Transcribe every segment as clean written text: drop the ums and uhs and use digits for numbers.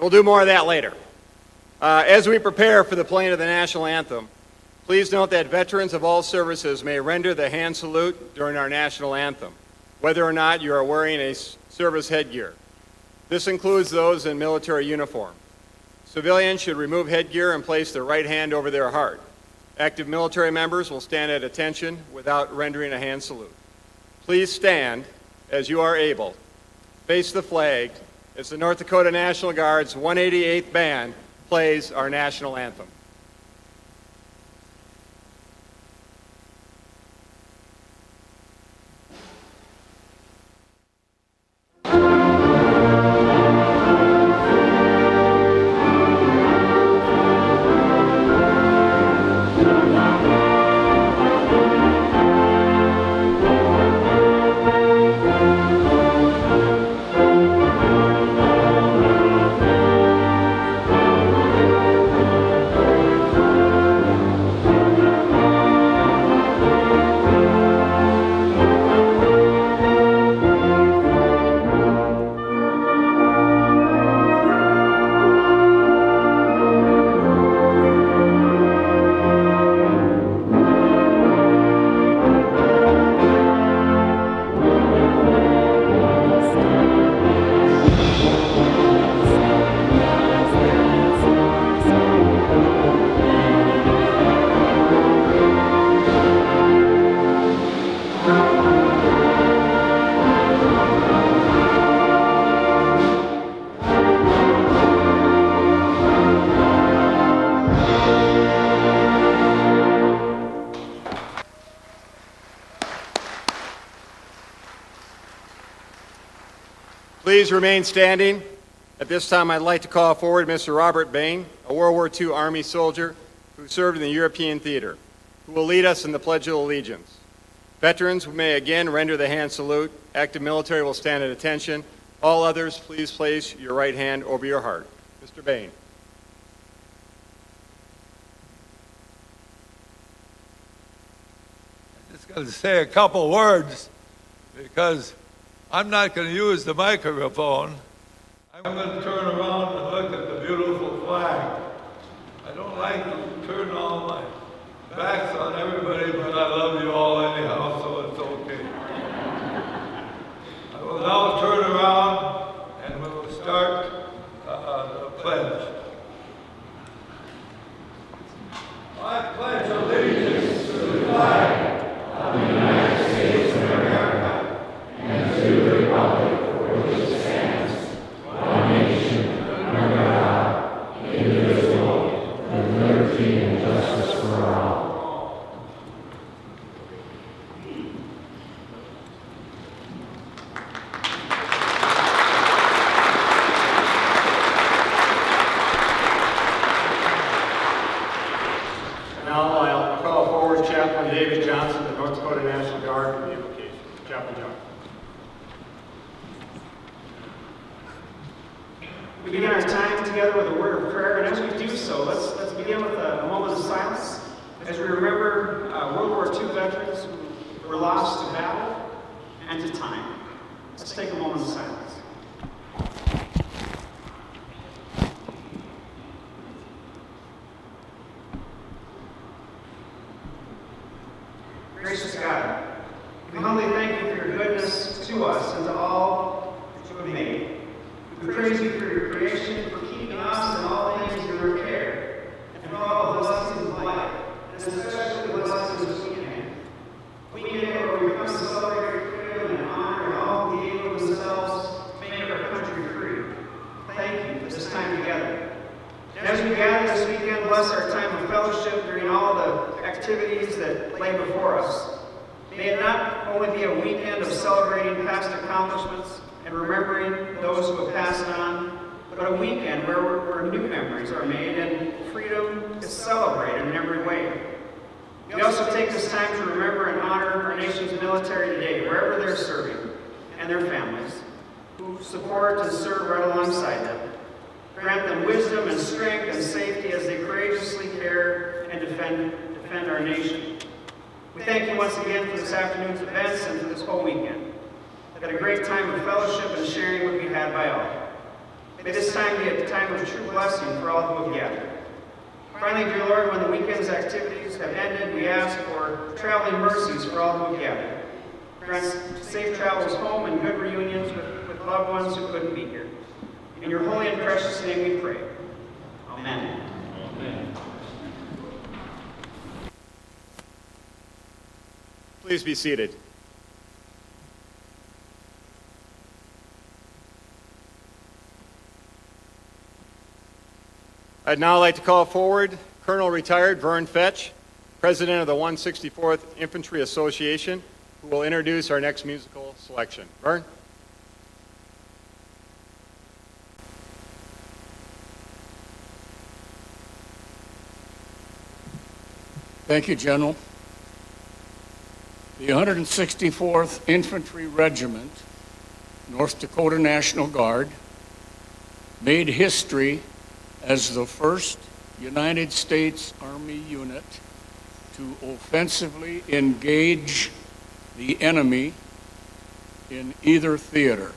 We'll do more of that later. As we prepare for the playing of the national anthem, please note that veterans of all services may render the hand salute during our national anthem, whether or not you are wearing a service headgear. This includes those in military uniform. Civilians should remove headgear and place their right hand over their heart. Active military members will stand at attention without rendering a hand salute. Please stand as you are able. Face the flag as the North Dakota National Guard's 188th Band plays our national anthem. Please remain standing. At this time, I'd like to call forward Mr. Robert Bain, a World War II Army soldier who served in the European theater, who will lead us in the Pledge of Allegiance. Veterans may again render the hand salute. Active military will stand at attention. All others, please place your right hand over your heart. Mr. Bain. I'm just going to say a couple words because I'm not going to use the microphone. I'm going to turn around and look at the beautiful flag. I don't like to turn all my backs on everybody, but I love you all anyhow, so it's okay. I will now turn around and we will start the pledge. I pledge allegiance to the flag of the United States of America and to the republic for which it stands, one nation, under God, indivisible, with liberty and justice for all. Now I'll call forward Chaplain David Johnson, the North Dakota National Guard, for the invocation. Chaplain Johnson. We begin our time together with a word of prayer, and as we do so, let's begin with a moment of silence as we remember World War II veterans who were lost to battle and to time. Let's take a moment of silence. Gracious God, we humbly thank you for your goodness to us and to all that you have made. We praise you for your creation, for keeping us in all things in your care, and for all the blessings of life, and especially the blessings of weekend. Weekend where we come to celebrate your freedom and honor and all who gave themselves to make our country free. Thank you for this time together. And as we gather this weekend, bless our time of fellowship during all the activities that lay before us. May it not only be a weekend of celebrating past accomplishments and remembering those who have passed on, but a weekend where new memories are made and freedom is celebrated in every way. We also take this time to remember and honor our nation's military today, wherever they're serving, and their families, who support and serve right alongside them. Grant them wisdom and strength and safety as they courageously care and defend our nation. We thank you once again for this afternoon's events and for this whole weekend. We've had a great time of fellowship and sharing what we had by all. May this time be a time of true blessing for all who have gathered. Finally, dear Lord, when the weekend's activities have ended, we ask for traveling mercies for all who have gathered. Grant safe travels home and good reunions with loved ones who couldn't be here. In your holy and precious name we pray. Amen. Amen. Please be seated. I'd now like to call forward Colonel Retired Vern Fetch, President of the 164th Infantry Association, who will introduce our next musical selection. Vern? Thank you, General. The 164th Infantry Regiment, North Dakota National Guard, made history as the first United States Army unit to offensively engage the enemy in either theater.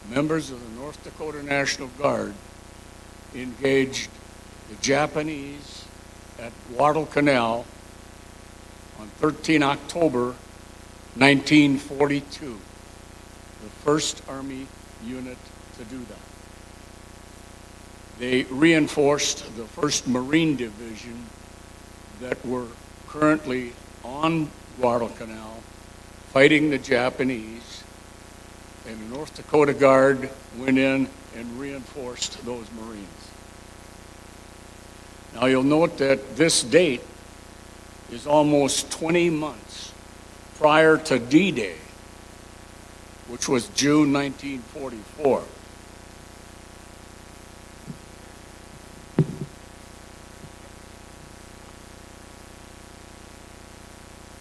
Members of the North Dakota National Guard engaged the Japanese at Guadalcanal on 13 October 1942, the first Army unit to do that. They reinforced the 1st Marine Division that were currently on Guadalcanal fighting the Japanese, and the North Dakota Guard went in and reinforced those Marines. Now you'll note that this date is almost 20 months prior to D-Day, which was June 1944.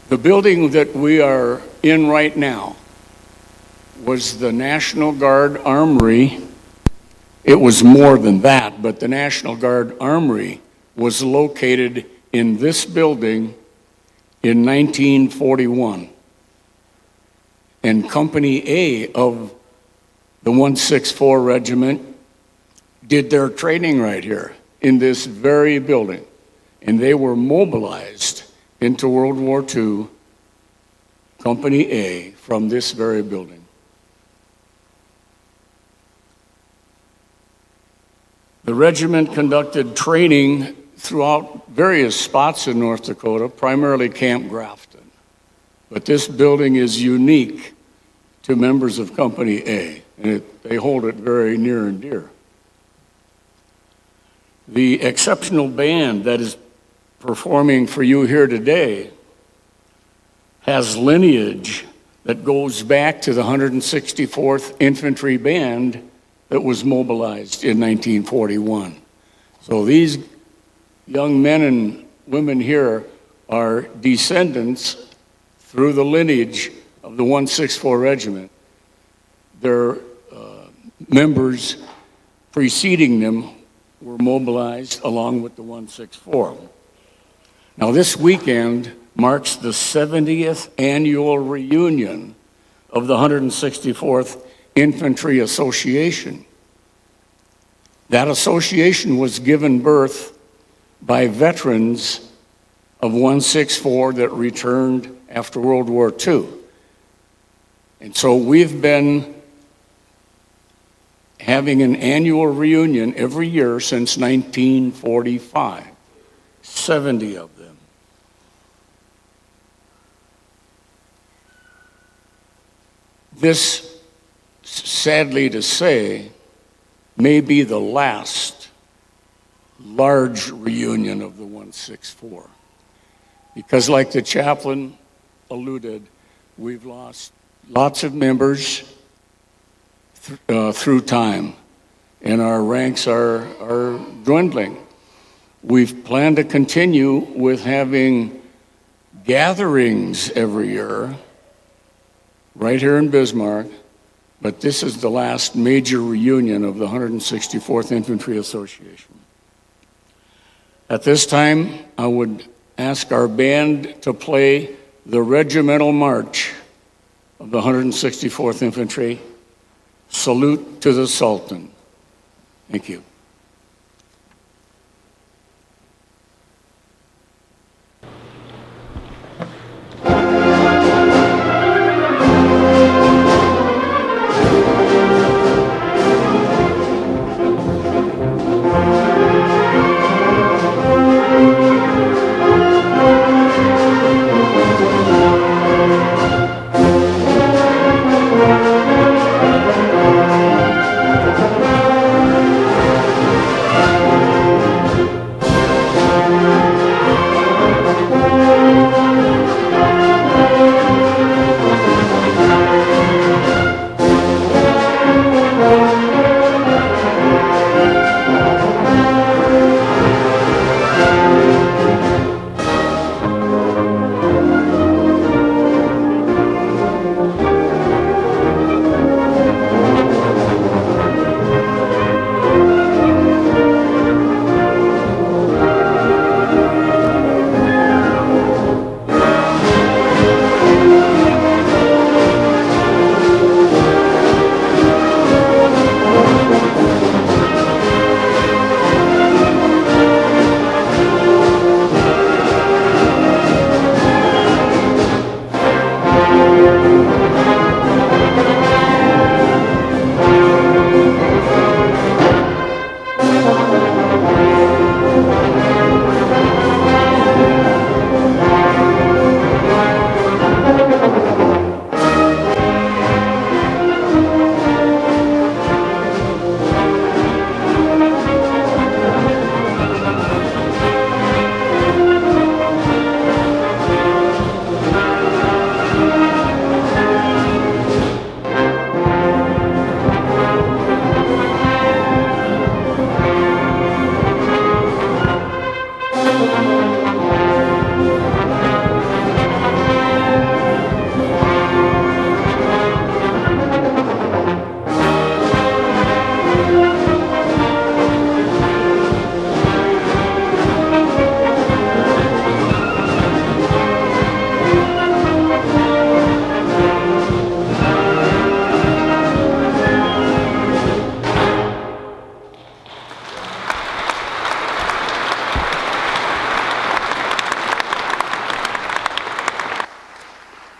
The building that we are in right now was the National Guard Armory. It was more than that, but the National Guard Armory was located in this building in 1941. And Company A of the 164 Regiment did their training right here in this very building. And they were mobilized into World War II, Company A, from this very building. The regiment conducted training throughout various spots in North Dakota, primarily Camp Grafton. But this building is unique to members of Company A, and they hold it very near and dear. The exceptional band that is performing for you here today has lineage that goes back to the 164th Infantry Band that was mobilized in 1941. So these young men and women here are descendants through the lineage of the 164 Regiment. Their members preceding them were mobilized along with the 164. Now this weekend marks the 70th annual reunion of the 164th Infantry Association. That association was given birth by veterans of 164 that returned after World War II. And so we've been having an annual reunion every year since 1945, 70 of them. This, sadly to say, may be the last large reunion of the 164. Because like the chaplain alluded, we've lost lots of members through time, and our ranks are dwindling. We've planned to continue with having gatherings every year right here in Bismarck, but this is the last major reunion of the 164th Infantry Association. At this time, I would ask our band to play the regimental march of the 164th Infantry, Salute to the Sultan. Thank you.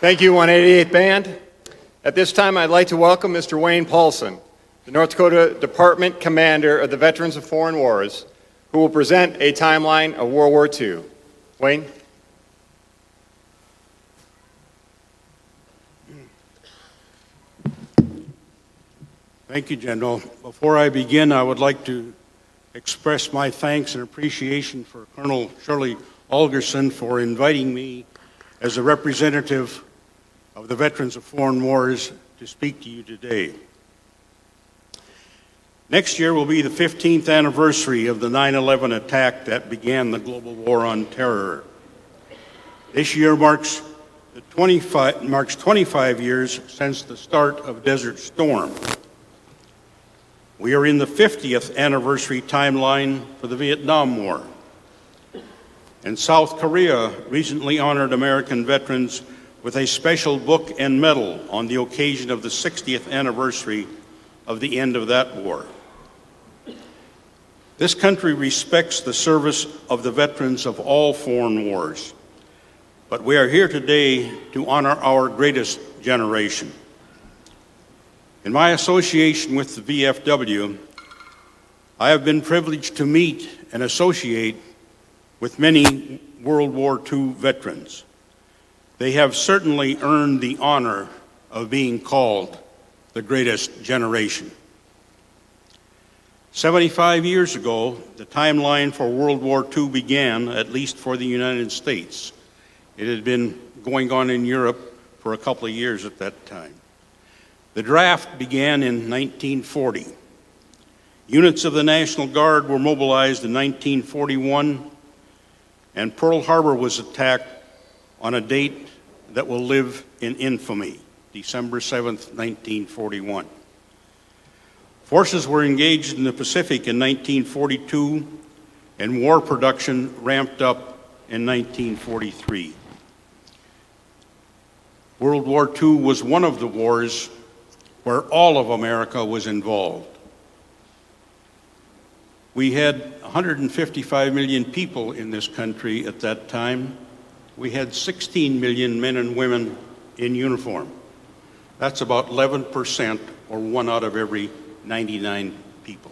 Thank you, 188th Band. At this time, I'd like to welcome Mr. Wayne Paulson, the North Dakota Department Commander of the Veterans of Foreign Wars, who will present a timeline of World War II. Wayne? Thank you, General. Before I begin, I would like to express my thanks and appreciation for Colonel Shirley Algerson for inviting me as a representative of the Veterans of Foreign Wars to speak to you today. Next year will be the 15th anniversary of the 9/11 attack that began the global war on terror. This year marks 25 years since the start of Desert Storm. We are in the 50th anniversary timeline for the Vietnam War. And South Korea recently honored American veterans with a special book and medal on the occasion of the 60th anniversary of the end of that war. This country respects the service of the veterans of all foreign wars, but we are here today to honor our greatest generation. In my association with the VFW, I have been privileged to meet and associate with many World War II veterans. They have certainly earned the honor of being called the greatest generation. 75 years ago, the timeline for World War II began, at least for the United States. It had been going on in Europe for a couple of years at that time. The draft began in 1940. Units of the National Guard were mobilized in 1941, and Pearl Harbor was attacked on a date that will live in infamy, December 7th, 1941. Forces were engaged in the Pacific in 1942, and war production ramped up in 1943. World War II was one of the wars where all of America was involved. We had 155 million people in this country at that time. We had 16 million men and women in uniform. That's about 11%, or 1 out of every 99 people.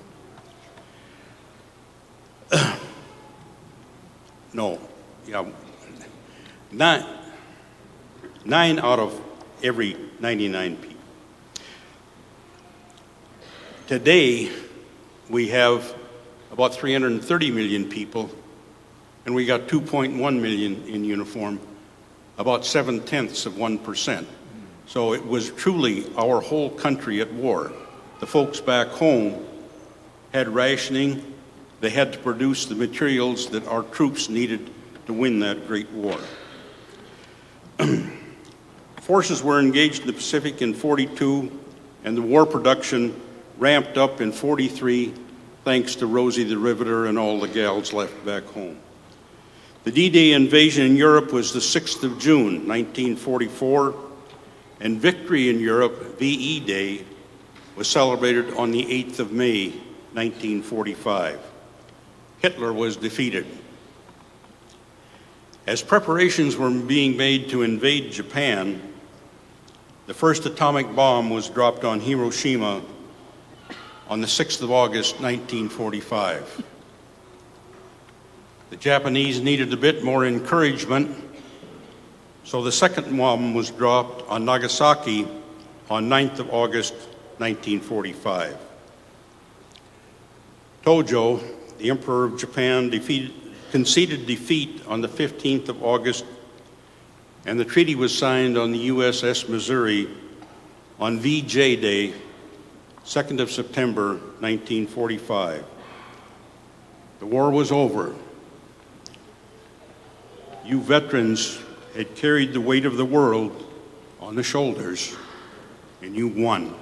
No, yeah, nine out of every 99 people. Today, we have about 330 million people, and we got 2.1 million in uniform, about 0.7%. So it was truly our whole country at war. The folks back home had rationing. They had to produce the materials that our troops needed to win that great war. Forces were engaged in the Pacific in 42, and the war production ramped up in 43, thanks to Rosie the Riveter and all the gals left back home. The D-Day invasion in Europe was the 6th of June, 1944, and victory in Europe, VE Day, was celebrated on the 8th of May, 1945. Hitler was defeated. As preparations were being made to invade Japan, the first atomic bomb was dropped on Hiroshima on the 6th of August, 1945. The Japanese needed a bit more encouragement, so the second bomb was dropped on Nagasaki on 9th of August, 1945. Tojo, the Emperor of Japan, conceded defeat on the 15th of August, and the treaty was signed on the USS Missouri on VJ Day, 2nd of September, 1945. The war was over. You veterans had carried the weight of the world on the shoulders, and you won.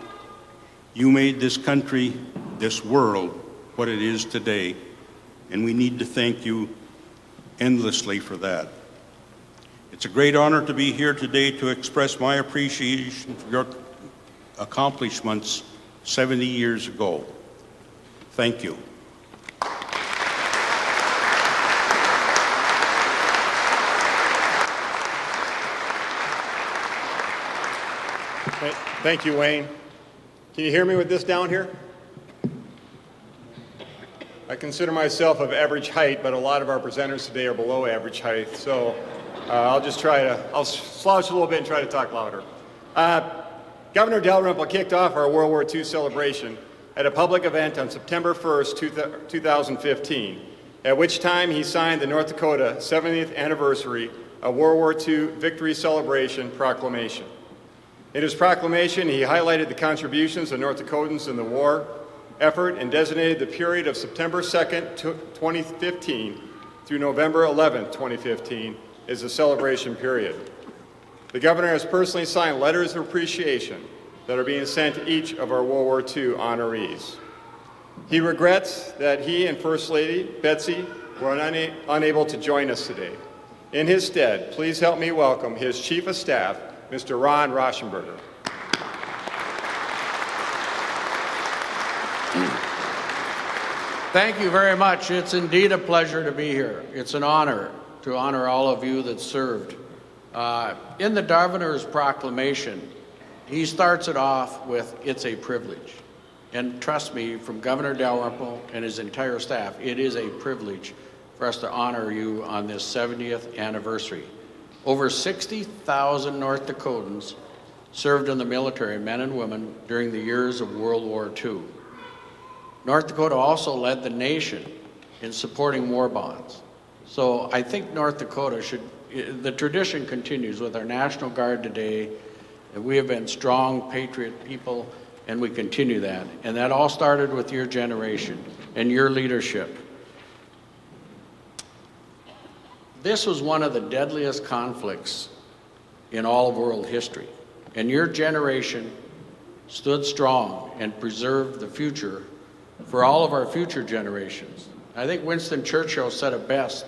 You made this country, this world, what it is today, and we need to thank you endlessly for that. It's a great honor to be here today to express my appreciation for your accomplishments 70 years ago. Thank you. Thank you, Wayne. Can you hear me with this down here? I consider myself of average height, but a lot of our presenters today are below average height, so I'll slouch a little bit and try to talk louder. Governor Dalrymple kicked off our World War II celebration at a public event on September 1st, 2015, at which time he signed the North Dakota 70th anniversary of World War II Victory Celebration Proclamation. In his proclamation, he highlighted the contributions of North Dakotans in the war effort and designated the period of September 2nd, 2015 through November 11th, 2015 as a celebration period. The governor has personally signed letters of appreciation that are being sent to each of our World War II honorees. He regrets that he and First Lady Betsy were unable to join us today. In his stead, please help me welcome his Chief of Staff, Mr. Ron Rauschenberger. Thank you very much. It's indeed a pleasure to be here. It's an honor to honor all of you that served. In the Governor's proclamation, he starts it off with, "It's a privilege." And trust me, from Governor Dalrymple and his entire staff, it is a privilege for us to honor you on this 70th anniversary. Over 60,000 North Dakotans served in the military, men and women, during the years of World War II. North Dakota also led the nation in supporting war bonds. So I think North Dakota the tradition continues with our National Guard today, and we have been strong, patriot people, and we continue that. And that all started with your generation and your leadership. This was one of the deadliest conflicts in all of world history, and your generation stood strong and preserved the future for all of our future generations. I think Winston Churchill said it best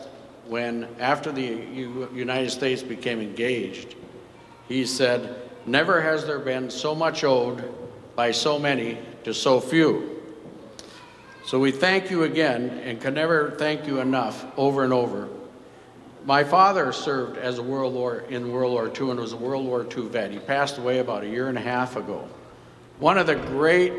when, after the United States became engaged, he said, "Never has there been so much owed by so many to so few." So we thank you again and can never thank you enough over and over. My father served as in World War II and was a World War II vet. He passed away about 1.5 years ago. One of the great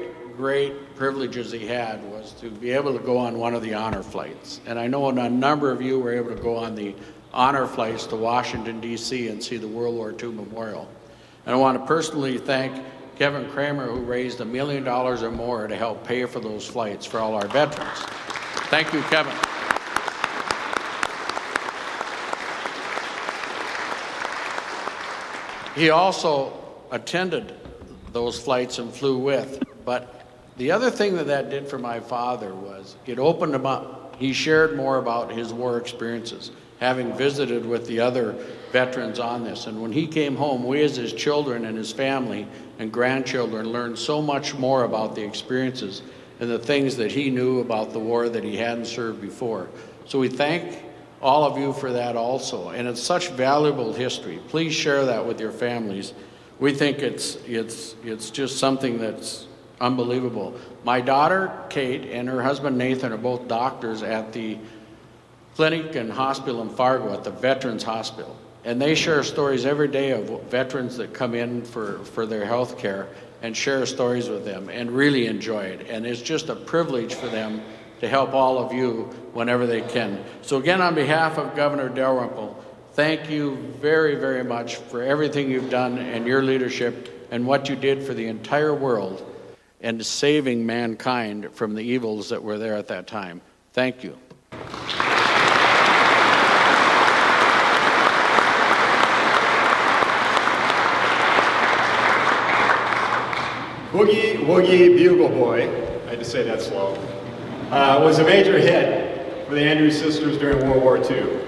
privileges he had was to be able to go on one of the honor flights. And I know a number of you were able to go on the honor flights to Washington, D.C. and see the World War II Memorial. And I want to personally thank Kevin Kramer, who raised $1 million or more to help pay for those flights for all our veterans. Thank you, Kevin. He also attended those flights and flew with. But the other thing that did for my father was it opened him up. He shared more about his war experiences, having visited with the other veterans on this. And when he came home, we as his children and his family and grandchildren learned so much more about the experiences and the things that he knew about the war that he hadn't served before. So we thank all of you for that also. And it's such valuable history. Please share that with your families. We think it's just something that's unbelievable. My daughter, Kate, and her husband, Nathan, are both doctors at the clinic and hospital in Fargo, at the Veterans Hospital. And they share stories every day of veterans that come in for their health care and share stories with them and really enjoy it. And it's just a privilege for them to help all of you whenever they can. So again, on behalf of Governor Dalrymple, thank you very, very much for everything you've done and your leadership and what you did for the entire world and saving mankind from the evils that were there at that time. Thank you. Boogie Woogie Bugle Boy, I had to say that slow, was a major hit for the Andrews Sisters during World War II.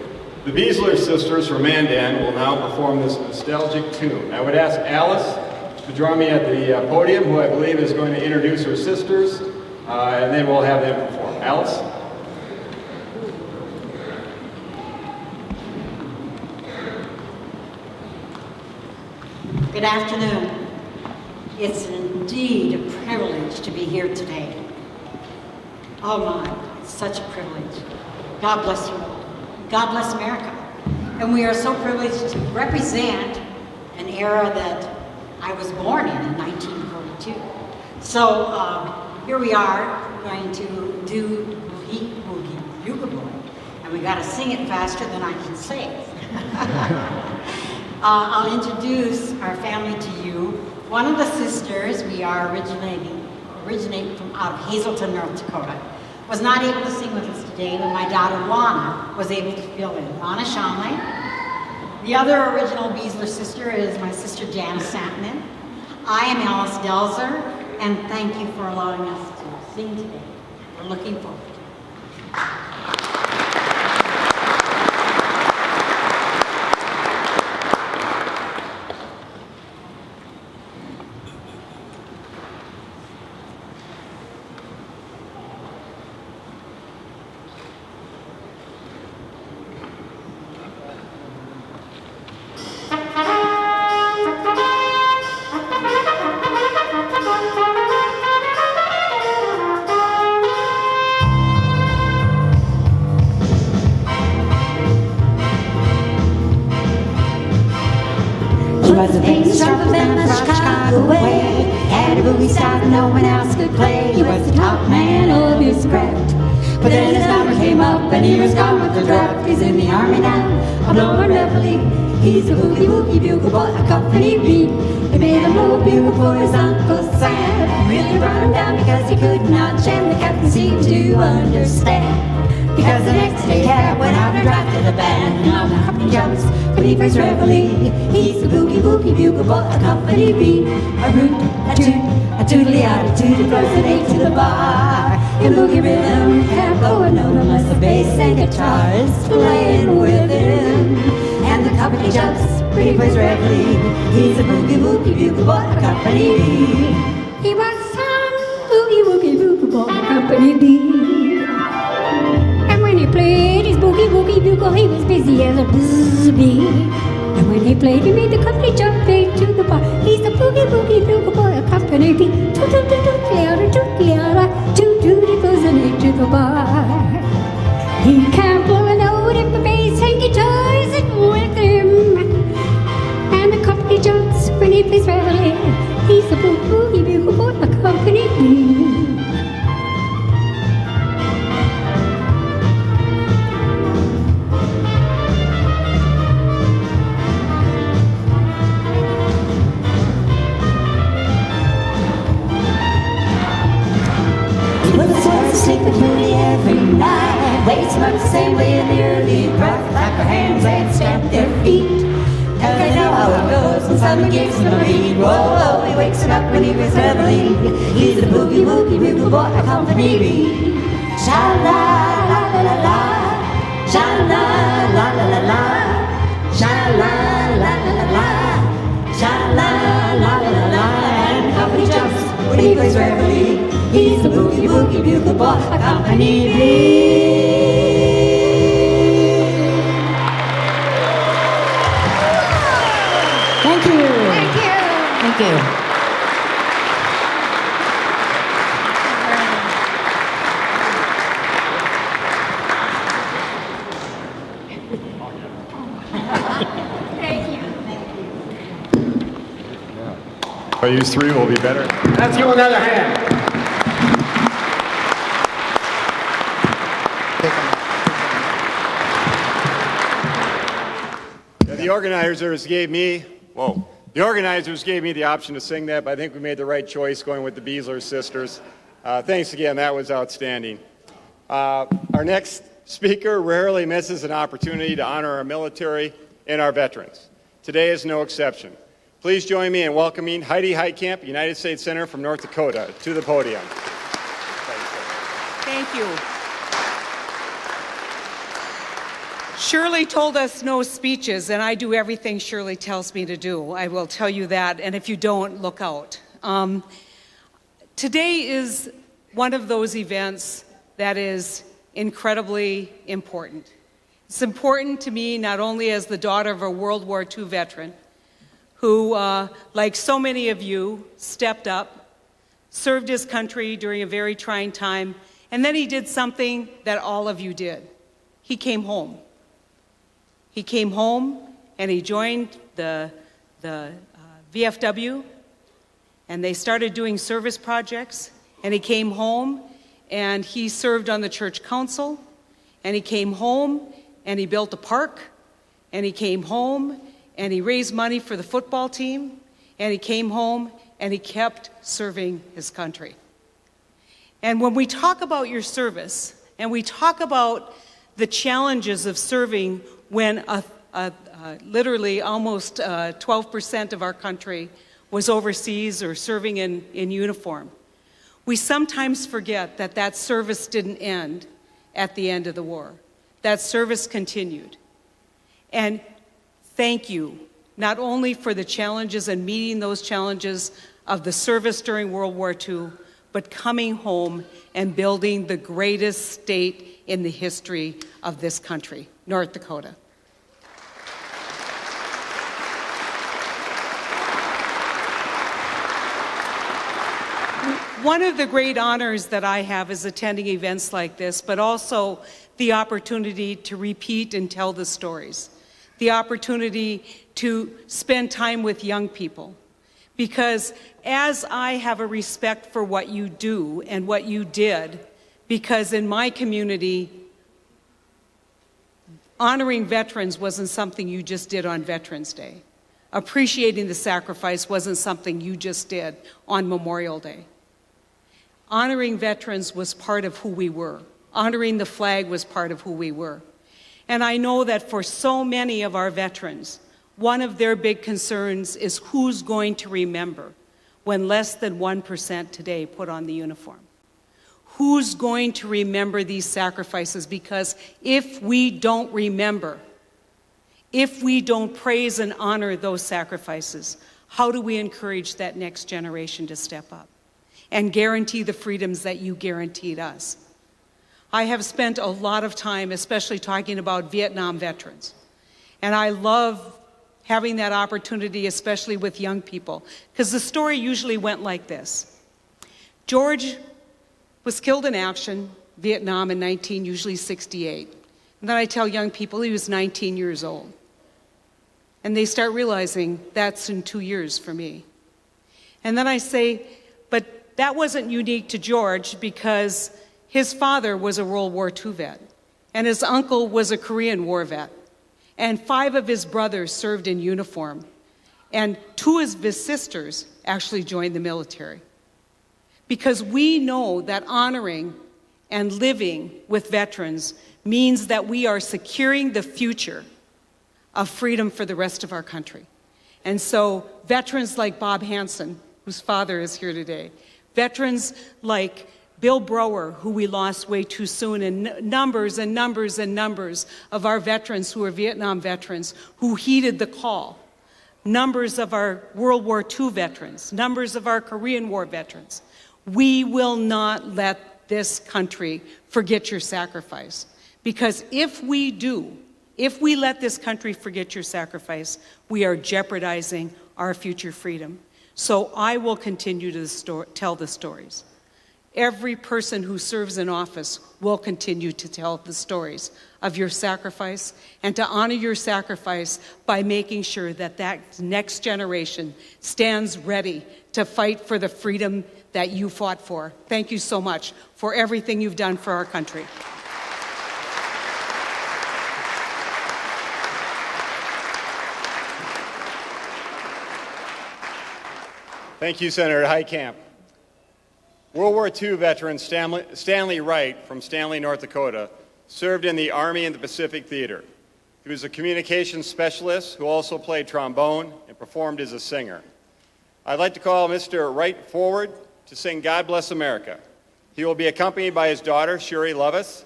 The Beasler Sisters from Mandan will now perform this nostalgic tune. I would ask Alice to join me at the podium, who I believe is going to introduce her sisters, and then we'll have them perform. Alice? Good afternoon. It's indeed a privilege to be here today. Oh my, it's such a privilege. God bless you all. God bless America. And we are so privileged to represent an era that I was born in 1942. So here we are going to do Boogie Woogie Bugle Boy. And we got to sing it faster than I can say it. I'll introduce our family to you. One of the sisters, we are originating from out of Hazelton, North Dakota, was not able to sing with us today, but my daughter Lana was able to fill in. Lana Shanley. The other original Beasler sister is my sister Janice Santman. I am Alice Delzer, and thank you for allowing us to sing today. We're looking forward to it. Was a famous trumpet man from Chicago way. Had a boogie style no one else could play. He was the top man of his craft. But then his number came up and he was gone with the draft. He's in the army now, a blowing reveille. He's a boogie woogie bugle boy, a company beat. They made him blow a bugle for his Uncle Sam. Really brought him down because he could not jam. The captain seemed to understand. Because the next day Cap went out and drafted a band. And now the company jumps beneath his reveille. He's the boogie woogie bugle boy, a company beat. A root, a toot, a tootly attitude, it blows an eight to the bar. In boogie rhythm, can't go a note unless the bass and guitar is playing with him. And the company jumps beneath his reveille. He's a boogie woogie bugle boy, a company beat. He was some boogie woogie bugle boy, a company beat. When he played his boogie woogie bugle, he was busy as a bee. And when he played, he made the company jump into the bar. He's the boogie woogie bugle boy, a company bee. Toot toot toot toot, toot toot toot, it goes an eight sleep with Julie every night. Wakes him up the same way in the early breath. Clap their hands and stamp their feet. And they know how it goes when someone gives him a beat. Whoa, he wakes him up when he was reveling. He's a boogie woogie bugle boy, a company reed. Sha-la-la-la-la-la, sha-la-la-la-la-la, sha-la-la-la-la-la, sha-la-la-la-la-la. And the company jumps when he plays reveille. He's the boogie woogie bugle boy, a company reed. Thank you. Thank you. Thank you. If I use three, will be better. Let's give another hand. The organizers gave me the option to sing that, but I think we made the right choice going with the Beasler sisters. Thanks again, that was outstanding. Our next speaker rarely misses an opportunity to honor our military and our veterans. Today is no exception. Please join me in welcoming Heidi Heitkamp, United States Senator from North Dakota, to the podium. Thank you. Shirley told us no speeches, and I do everything Shirley tells me to do. I will tell you that, and if you don't, look out. Today is one of those events that is incredibly important. It's important to me not only as the daughter of a World War II veteran, who, like so many of you, stepped up, served his country during a very trying time, and then he did something that all of you did. He came home. He came home and he joined the VFW, and they started doing service projects, and he came home and he served on the church council, and he came home and he built a park, and he came home and he raised money for the football team, and he came home and he kept serving his country. And when we talk about your service, and we talk about the challenges of serving when literally almost 12% of our country was overseas or serving in uniform, we sometimes forget that that service didn't end at the end of the war. That service continued. And thank you, not only for the challenges and meeting those challenges of the service during World War II, but coming home and building the greatest state in the history of this country, North Dakota. One of the great honors that I have is attending events like this, but also the opportunity to repeat and tell the stories. The opportunity to spend time with young people. Because as I have a respect for what you do and what you did, because in my community, honoring veterans wasn't something you just did on Veterans Day. Appreciating the sacrifice wasn't something you just did on Memorial Day. Honoring veterans was part of who we were. Honoring the flag was part of who we were. And I know that for so many of our veterans, one of their big concerns is who's going to remember when less than 1% today put on the uniform. Who's going to remember these sacrifices? Because if we don't remember, if we don't praise and honor those sacrifices, how do we encourage that next generation to step up and guarantee the freedoms that you guaranteed us? I have spent a lot of time, especially talking about Vietnam veterans, and I love having that opportunity, especially with young people, because the story usually went like this. George was killed in action, Vietnam in usually 68. And then I tell young people he was 19 years old. And they start realizing that's in 2 years for me. And then I say, but that wasn't unique to George because his father was a World War II vet, and his uncle was a Korean War vet. And 5 of his brothers served in uniform. And 2 of his sisters actually joined the military. Because we know that honoring and living with veterans means that we are securing the future of freedom for the rest of our country. And so veterans like Bob Hansen, whose father is here today, veterans like Bill Brower, who we lost way too soon, and numbers and numbers and numbers of our veterans who are Vietnam veterans who heeded the call, numbers of our World War II veterans, numbers of our Korean War veterans. We will not let this country forget your sacrifice. Because if we do, if we let this country forget your sacrifice, we are jeopardizing our future freedom. So I will continue to tell the stories. Every person who serves in office will continue to tell the stories of your sacrifice and to honor your sacrifice by making sure that that next generation stands ready to fight for the freedom that you fought for. Thank you so much for everything you've done for our country. Thank you, Senator Heitkamp. World War II veteran Stanley Wright from Stanley, North Dakota, served in the Army in the Pacific Theater. He was a communications specialist who also played trombone and performed as a singer. I'd like to call Mr. Wright forward to sing God Bless America. He will be accompanied by his daughter, Sherry Loveth.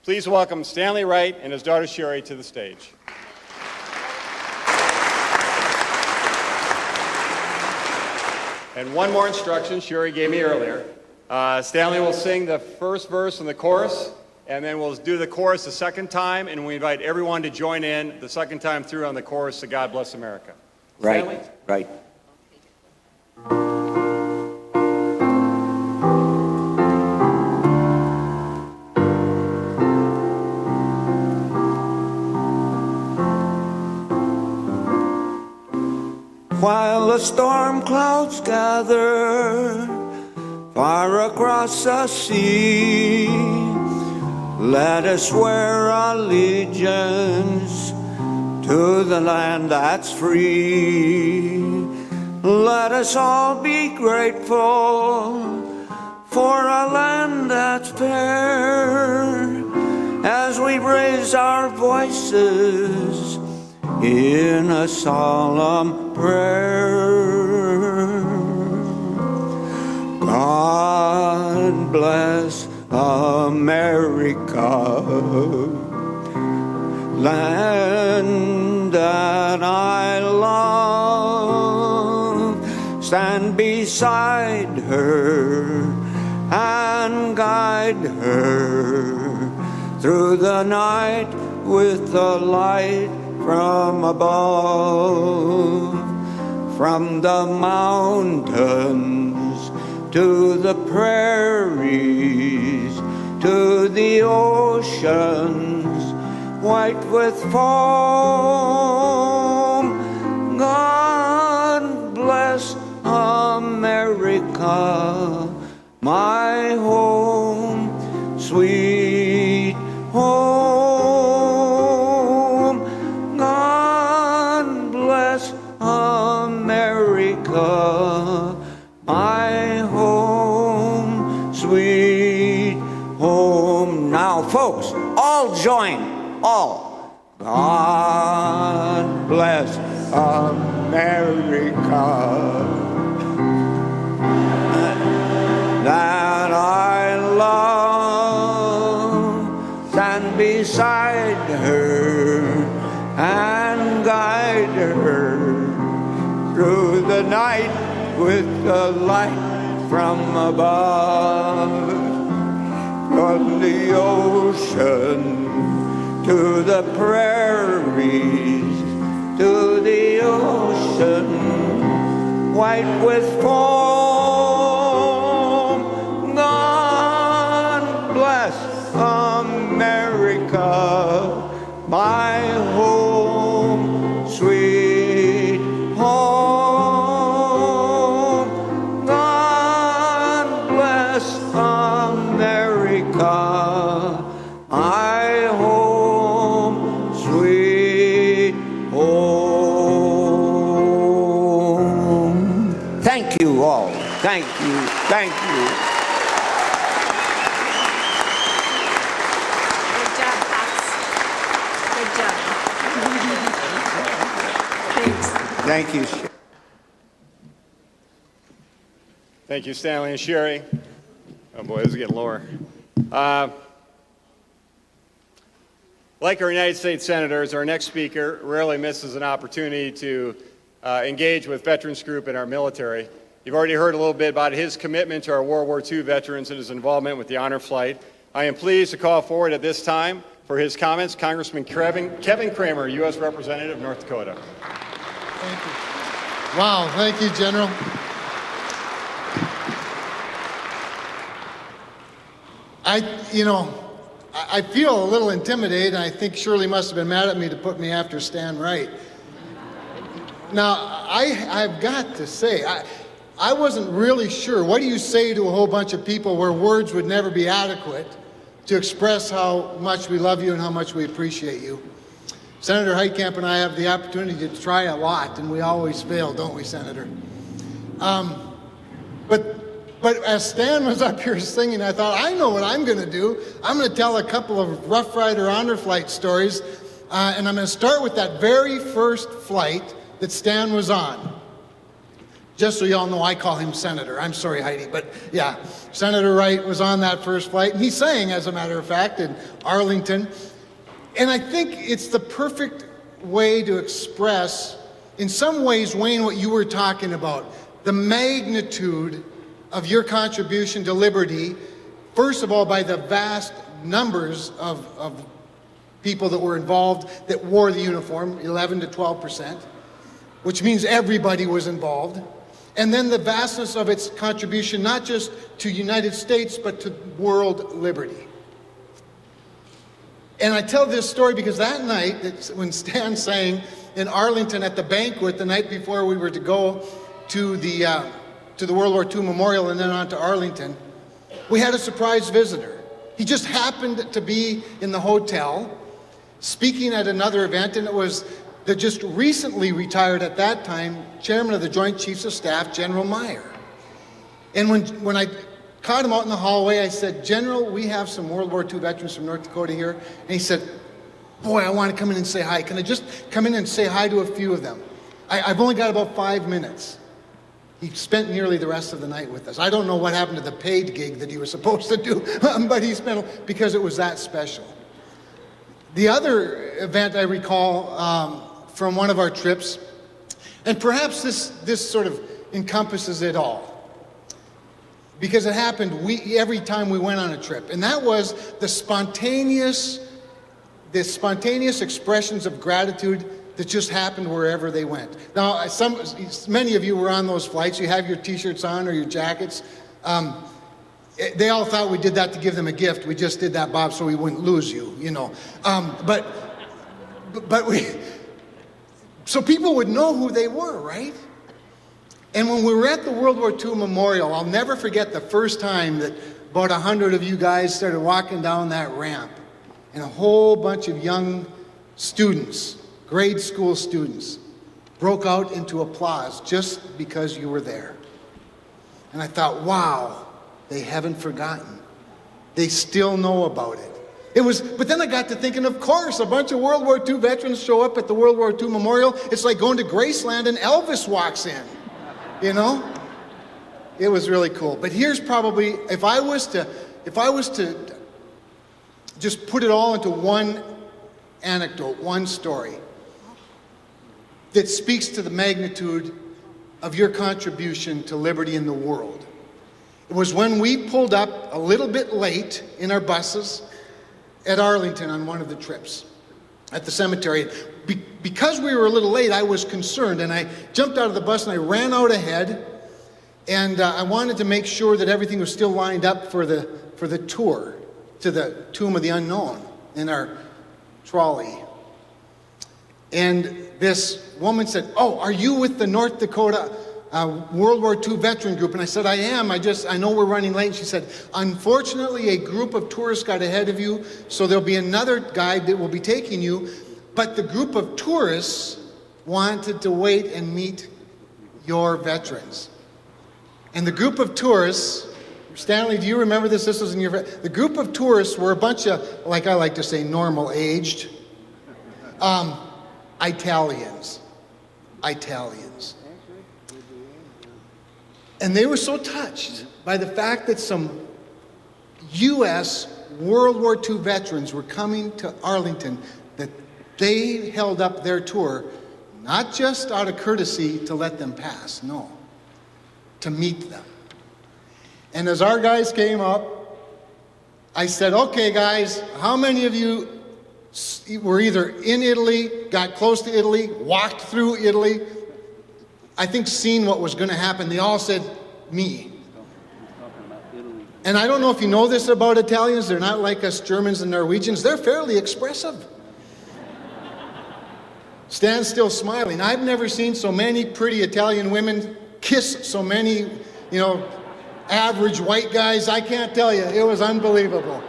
Please welcome Stanley Wright and his daughter, Sherry, to the stage. And one more instruction Sherry gave me earlier. Stanley will sing the first verse and the chorus, and then we'll do the chorus the second time, and we invite everyone to join in the second time through on the chorus to God Bless America. Right, Stanley? right. While the storm clouds gather far across the sea, let us swear allegiance to the land that's free. Let us all be grateful for a land that's fair as we raise our voices in a solemn prayer. God bless America, land that I love. Stand beside her and guide her through the night with the light from above. From the mountains to the prairies, to the oceans white with foam. God bless America, my home, sweet home. God bless America, my home, sweet home. Now, folks, all join, all. God bless America, that I love. Stand beside her and guide her through the night with the light from above. From the ocean to the prairies, to the ocean white with foam. God bless America, my home, sweet home. God bless America, my home, sweet home. Thank you all. Thank you. Thank you. Thank you. Thank you, Stanley and Sherry. Oh boy, this is getting lower. Like our United States Senators, our next speaker rarely misses an opportunity to engage with veterans group in our military. You've already heard a little bit about his commitment to our World War II veterans and his involvement with the honor flight. I am pleased to call forward at this time for his comments Congressman Kevin Kramer, U.S. Representative of North Dakota. Thank you. Wow, thank you, General. I feel a little intimidated, and I think Shirley must have been mad at me to put me after Stan Wright. Now, I've got to say, I wasn't really sure. What do you say to a whole bunch of people where words would never be adequate to express how much we love you and how much we appreciate you? Senator Heitkamp and I have the opportunity to try a lot, and we always fail, don't we, Senator? But as Stan was up here singing, I thought, I know what I'm going to do. I'm going to tell a couple of Rough Rider honor flight stories, and I'm going to start with that very first flight that Stan was on. Just so y'all know, I call him Senator. I'm sorry, Heidi, but yeah, Senator Wright was on that first flight, and he sang, as a matter of fact, in Arlington. And I think it's the perfect way to express, in some ways, Wayne, what you were talking about, the magnitude of your contribution to liberty, first of all, by the vast numbers of people that were involved that wore the uniform, 11 to 12%, which means everybody was involved. And then the vastness of its contribution, not just to United States, but to world liberty. And I tell this story because that night, when Stan sang in Arlington at the banquet, the night before we were to go to the World War II Memorial and then on to Arlington, we had a surprise visitor. He just happened to be in the hotel speaking at another event, and it was the just recently retired at that time chairman of the Joint Chiefs of Staff, General Meyer. And when I caught him out in the hallway, I said, General, we have some World War II veterans from North Dakota here. And he said, boy, I want to come in and say hi. Can I just come in and say hi to a few of them? I've only got about 5 minutes. He spent nearly the rest of the night with us. I don't know what happened to the paid gig that he was supposed to do, but he spent, because it was that special. The other event I recall from one of our trips, and perhaps this sort of encompasses it all, because it happened every time we went on a trip, and that was the spontaneous expressions of gratitude that just happened wherever they went. Now, many of you were on those flights. You have your T-shirts on or your jackets. They all thought we did that to give them a gift. We just did that, Bob, so we wouldn't lose you, you know. So people would know who they were, right? And when we were at the World War II Memorial, I'll never forget the first time that about 100 of you guys started walking down that ramp, and a whole bunch of young students, grade school students, broke out into applause just because you were there. And I thought, wow, they haven't forgotten. They still know about it. But then I got to thinking, of course, a bunch of World War II veterans show up at the World War II Memorial. It's like going to Graceland and Elvis walks in, you know? It was really cool. But here's probably, if I was to just put it all into one anecdote, one story that speaks to the magnitude of your contribution to liberty in the world. It was when we pulled up a little bit late in our buses at Arlington on one of the trips at the cemetery. Because we were a little late, I was concerned, and I jumped out of the bus and I ran out ahead, and I wanted to make sure that everything was still lined up for the tour to the Tomb of the Unknown in our trolley. And this woman said, "Oh, are you with the North Dakota World War II veteran group?" And I said, "I am. I know we're running late." And she said, "Unfortunately, a group of tourists got ahead of you, so there'll be another guide that will be taking you. But the group of tourists wanted to wait and meet your veterans." And the group of tourists, Stanley, do you remember this? This was in your... The group of tourists were a bunch of, like I like to say, normal-aged Italians. Italians. And they were so touched by the fact that some U.S. World War II veterans were coming to Arlington that they held up their tour, not just out of courtesy to let them pass, no, to meet them. And as our guys came up, I said, okay guys, how many of you were either in Italy, got close to Italy, walked through Italy, I think seen what was going to happen? They all said, me. And I don't know if you know this about Italians, they're not like us Germans and Norwegians, they're fairly expressive. Stand still smiling. I've never seen so many pretty Italian women kiss so many, average white guys. I can't tell you, it was unbelievable.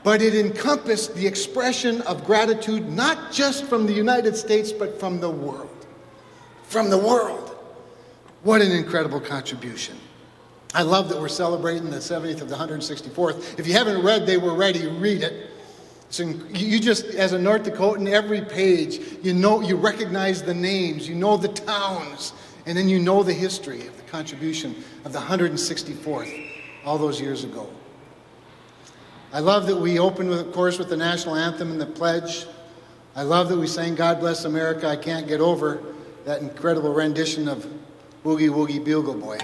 But it encompassed the expression of gratitude, not just from the United States, but from the world. From the world. What an incredible contribution. I love that we're celebrating the 70th of the 164th. If you haven't read They Were Ready, read it. So you just, as a North Dakotan, every page, you recognize the names, you know the towns, and then you know the history of the contribution of the 164th all those years ago. I love that we opened, of course, with the national anthem and the pledge. I love that we sang God Bless America, I Can't Get Over, that incredible rendition of Woogie Woogie Bugle Boy.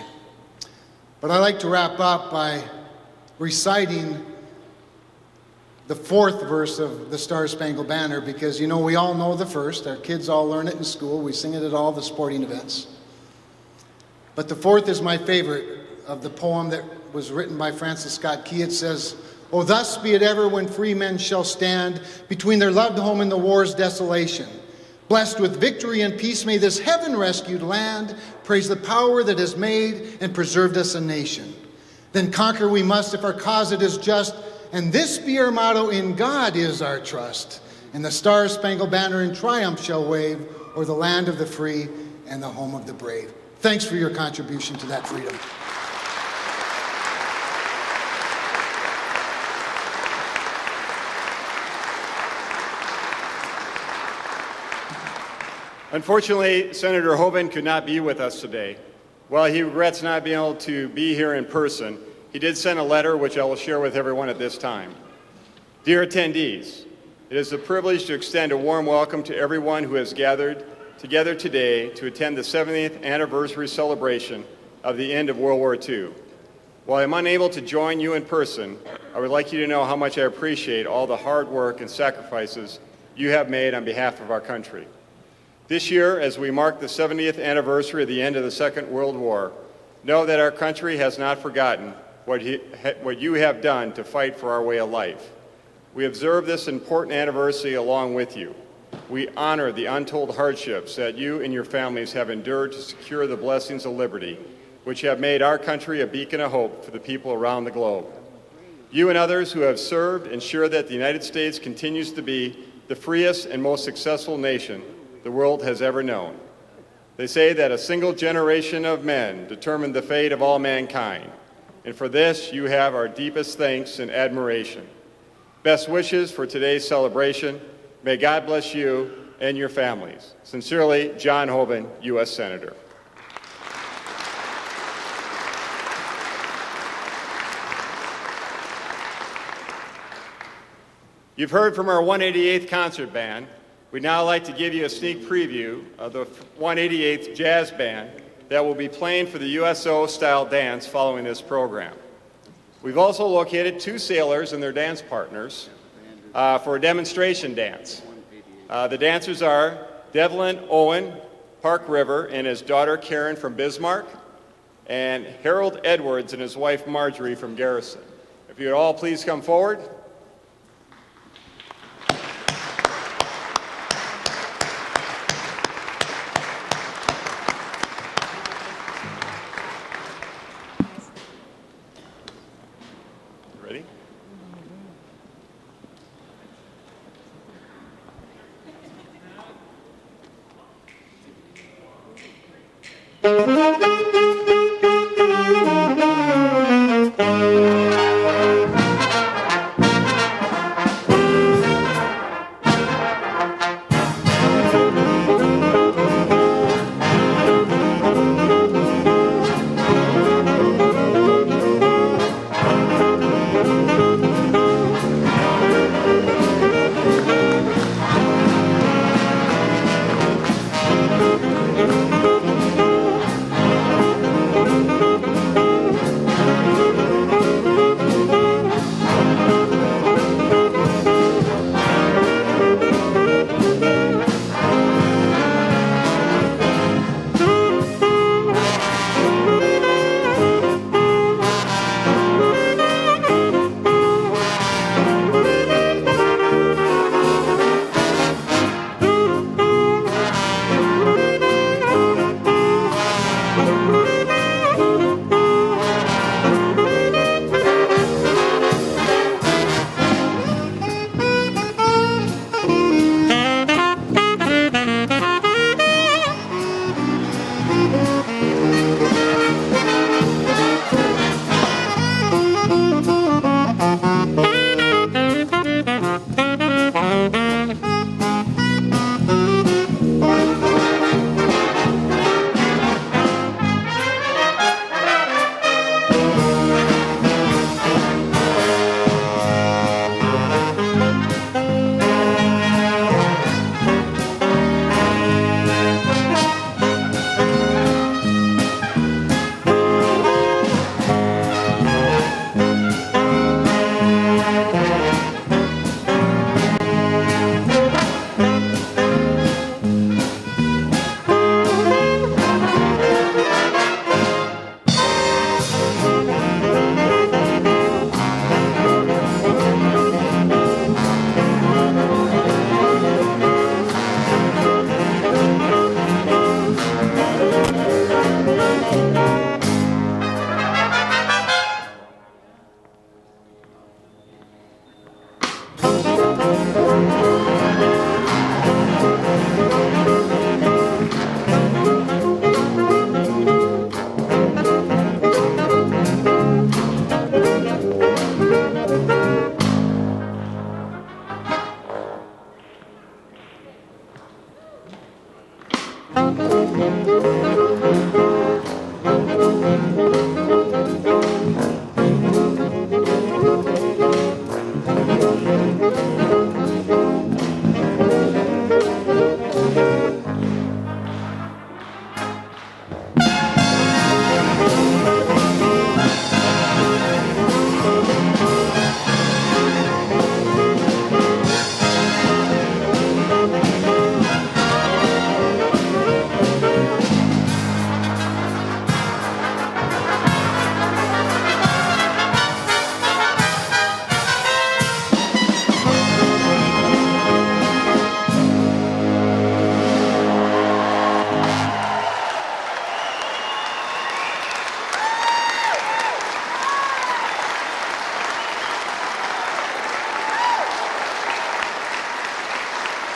But I like to wrap up by reciting the fourth verse of the Star-Spangled Banner, because we all know the first. Our kids all learn it in school. We sing it at all the sporting events. But the fourth is my favorite of the poem that was written by Francis Scott Key. It says, "Oh, thus be it ever when free men shall stand between their loved home and the war's desolation. Blessed with victory and peace may this heaven-rescued land praise the power that has made and preserved us a nation. Then conquer we must if our cause it is just, and this be our motto, in God is our trust. And the Star-Spangled Banner in triumph shall wave o'er the land of the free and the home of the brave." Thanks for your contribution to that freedom. Unfortunately, Senator Hoeven could not be with us today. While he regrets not being able to be here in person, he did send a letter which I will share with everyone at this time. Dear attendees, it is a privilege to extend a warm welcome to everyone who has gathered together today to attend the 70th anniversary celebration of the end of World War II. While I'm unable to join you in person, I would like you to know how much I appreciate all the hard work and sacrifices you have made on behalf of our country. This year, as we mark the 70th anniversary of the end of the Second World War, know that our country has not forgotten what you have done to fight for our way of life. We observe this important anniversary along with you. We honor the untold hardships that you and your families have endured to secure the blessings of liberty, which have made our country a beacon of hope for the people around the globe. You and others who have served ensure that the United States continues to be the freest and most successful nation the world has ever known. They say that a single generation of men determined the fate of all mankind, and for this you have our deepest thanks and admiration. Best wishes for today's celebration. May God bless you and your families. Sincerely, John Hoeven, U.S. Senator. You've heard from our 188th Concert Band. We'd now like to give you a sneak preview of the 188th Jazz Band that will be playing for the USO-style dance following this program. We've also located two sailors and their dance partners for a demonstration dance. The dancers are Devlin Owen, Park River, and his daughter Karen from Bismarck, and Harold Edwards and his wife Marjorie from Garrison. If you would all please come forward.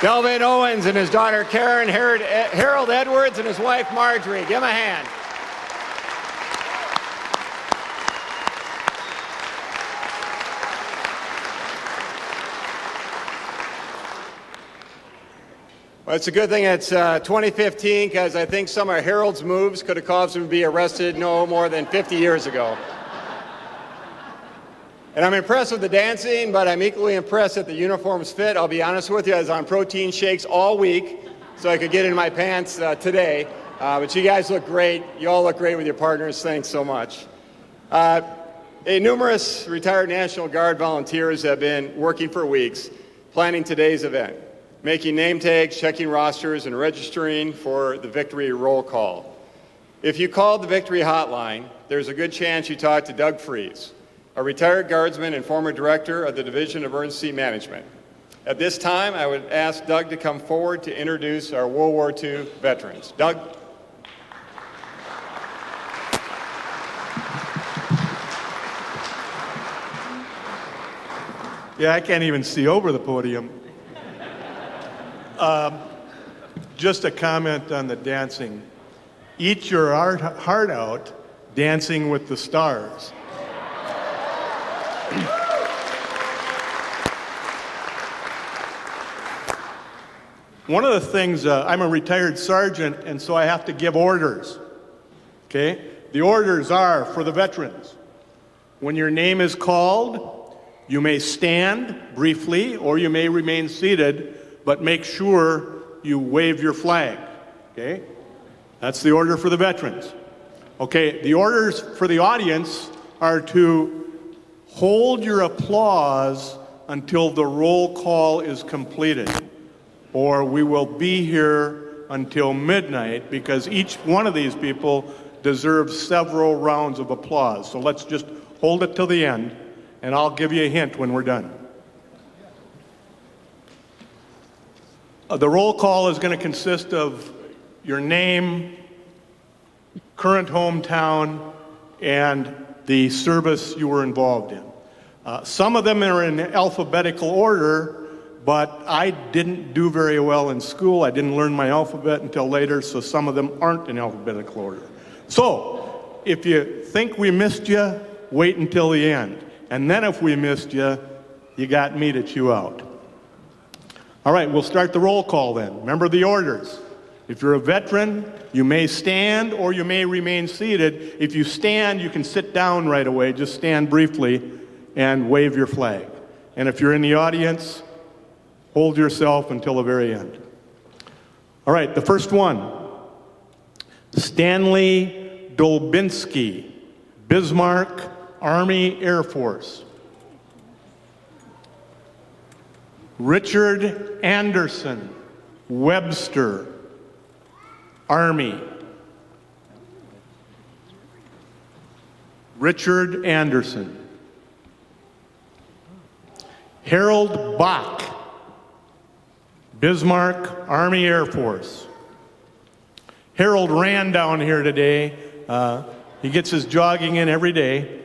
Delvin Owens and his daughter Karen, Harold Edwards and his wife Marjorie. Give him a hand. Well, it's a good thing it's 2015 because I think some of Harold's moves could have caused him to be arrested no more than 50 years ago. And I'm impressed with the dancing, but I'm equally impressed that the uniforms fit. I'll be honest with you, I was on protein shakes all week so I could get in my pants today. But you guys look great. You all look great with your partners. Thanks so much. Numerous retired National Guard volunteers have been working for weeks planning today's event, making name tags, checking rosters, and registering for the victory roll call. If you called the victory hotline, there's a good chance you talked to Doug Fries, a retired guardsman and former director of the Division of Emergency Management. At this time, I would ask Doug to come forward to introduce our World War II veterans. Doug? Yeah, I can't even see over the podium. Just a comment on the dancing. Eat your heart out dancing with the stars. One of the things, I'm a retired sergeant, and so I have to give orders. Okay? The orders are for the veterans. When your name is called, you may stand briefly or you may remain seated, but make sure you wave your flag. Okay? That's the order for the veterans. Okay, the orders for the audience are to hold your applause until the roll call is completed, or we will be here until midnight because each one of these people deserves several rounds of applause. So let's just hold it till the end, and I'll give you a hint when we're done. The roll call is going to consist of your name, current hometown, and the service you were involved in. Some of them are in alphabetical order, but I didn't do very well in school. I didn't learn my alphabet until later, so some of them aren't in alphabetical order. So, if you think we missed you, wait until the end. And then if we missed you, you got me to chew out. All right, we'll start the roll call then. Remember the orders. If you're a veteran, you may stand or you may remain seated. If you stand, you can sit down right away. Just stand briefly and wave your flag. And if you're in the audience, hold yourself until the very end. All right, the first one. Stanley Dolbinski, Bismarck, Army Air Force. Richard Anderson, Webster, Army. Richard Anderson. Harold Bach, Bismarck, Army Air Force. Harold ran down here today. He gets his jogging in every day.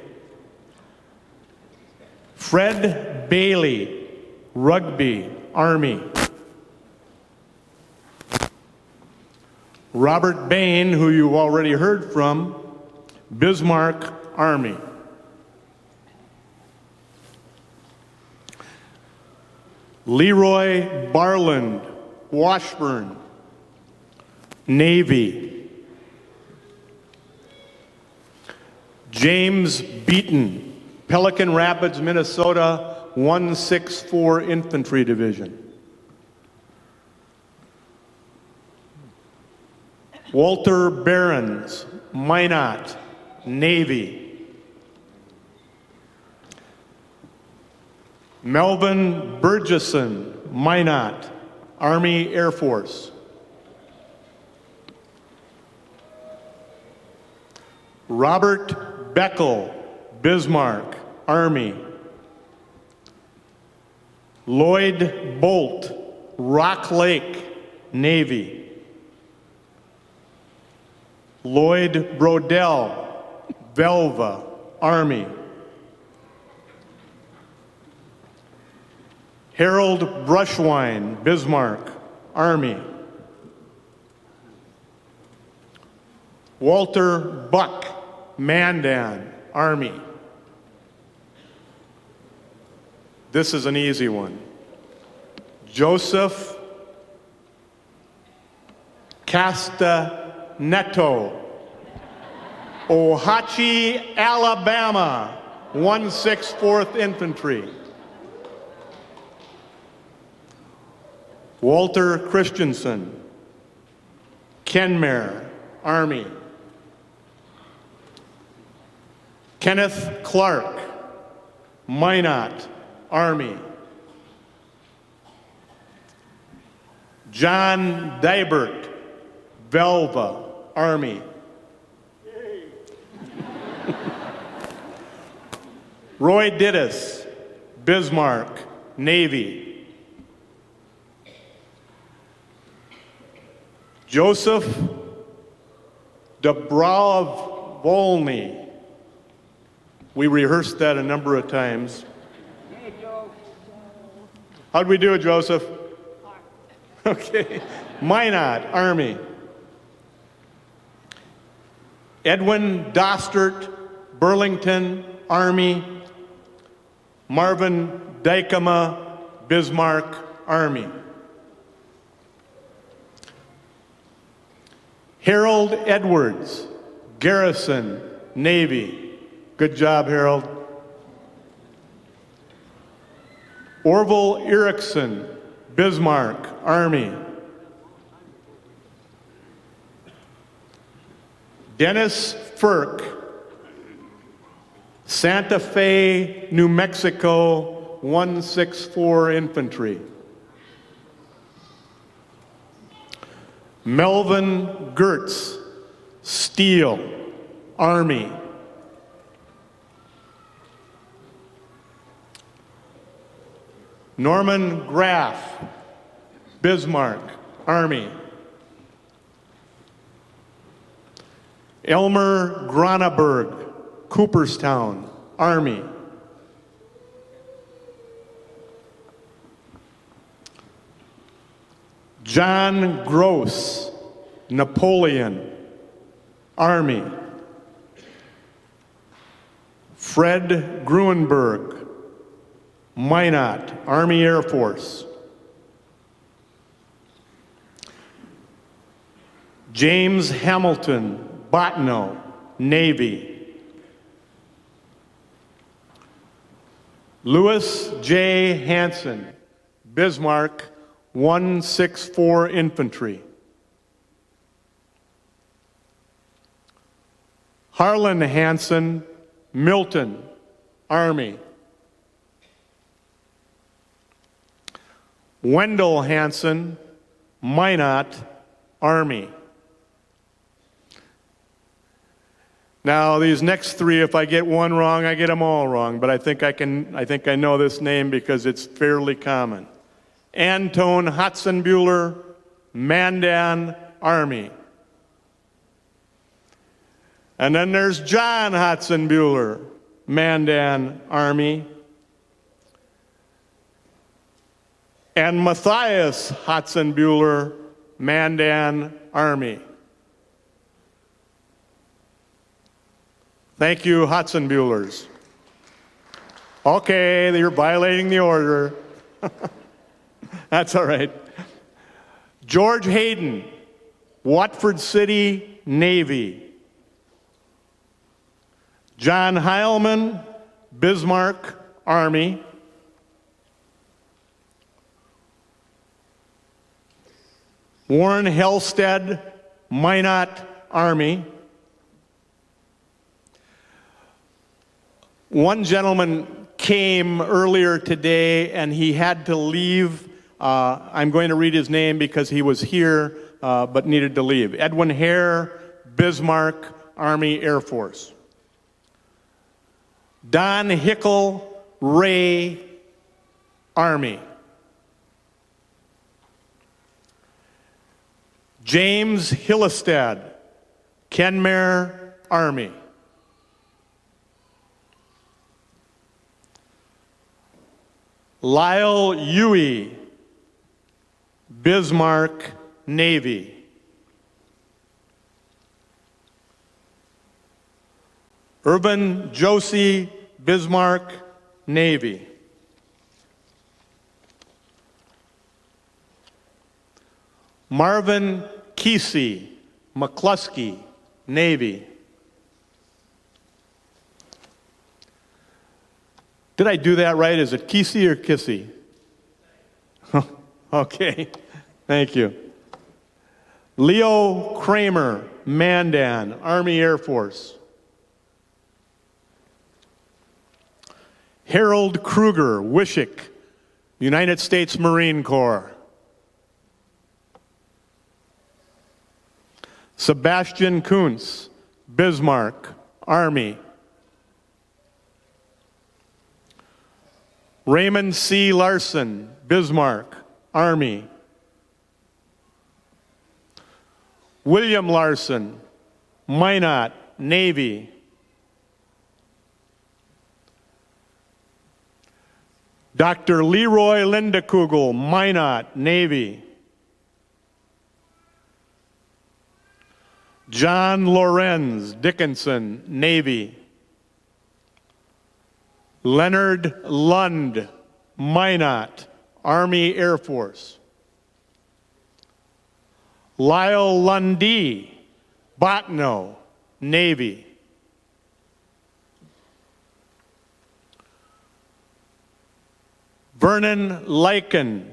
Fred Bailey, Rugby, Army. Robert Bain, who you've already heard from, Bismarck, Army. Leroy Barland, Washburn, Navy. James Beaton, Pelican Rapids, Minnesota, 164th Infantry Division. Walter Behrens, Minot, Navy. Melvin Burgesson, Minot, Army Air Force. Robert Beckel, Bismarck, Army. Lloyd Bolt, Rock Lake, Navy. Lloyd Brodell, Velva, Army. Harold Brushwine, Bismarck, Army. Walter Buck, Mandan, Army. This is an easy one. Joseph Castaneto, Ohatchee, Alabama, 164th Infantry. Walter Christensen, Kenmare, Army. Kenneth Clark, Minot, Army. John Dibert, Velva, Army. Roy Dittis, Bismarck, Navy. Joseph Dobrovolny. We rehearsed that a number of times. How'd we do it, Joseph? Okay. Minot, Army. Edwin Dostert, Burlington, Army. Marvin Dykema, Bismarck, Army. Harold Edwards, Garrison, Navy. Good job, Harold. Orville Erickson, Bismarck, Army. Dennis Firk, Santa Fe, New Mexico, 164 Infantry. Melvin Gertz, Steel, Army. Norman Graff, Bismarck, Army. Elmer Groneberg, Cooperstown, Army. John Gross, Napoleon, Army. Fred Gruenberg, Minot, Army Air Force. James Hamilton, Bottineau, Navy. Louis J. Hansen, Bismarck, 164 Infantry. Harlan Hansen, Milton, Army. Wendell Hansen, Minot, Army. Now, these next three, if I get one wrong, I get them all wrong, but I think I know this name because it's fairly common. Anton Hotzenbuehler, Mandan, Army. And then there's John Hotzenbuehler, Mandan, Army. And Matthias Hotzenbuehler, Mandan, Army. Thank you, Hotzenbuehlers. Okay, you're violating the order. That's all right. George Hayden, Watford City, Navy. John Heilman, Bismarck, Army. Warren Helsted, Minot, Army. One gentleman came earlier today and he had to leave. I'm going to read his name because he was here but needed to leave. Edwin Hare, Bismarck, Army Air Force. Don Hickel, Ray, Army. James Hillestad, Kenmare, Army. Lyle Huey, Bismarck, Navy. Urban Josie, Bismarck, Navy. Marvin Kesey, McCluskey, Navy. Did I do that right? Is it Kesey or Kissy? Okay, thank you. Leo Kramer, Mandan, Army Air Force. Harold Kruger, Wishick, United States Marine Corps. Sebastian Kuntz, Bismarck, Army. Raymond C. Larson, Bismarck, Army. William Larson, Minot, Navy. Dr. Leroy Lindekugel, Minot, Navy. John Lorenz Dickinson, Navy. Leonard Lund, Minot, Army Air Force. Lyle Lundy, Botno, Navy. Vernon Lycan,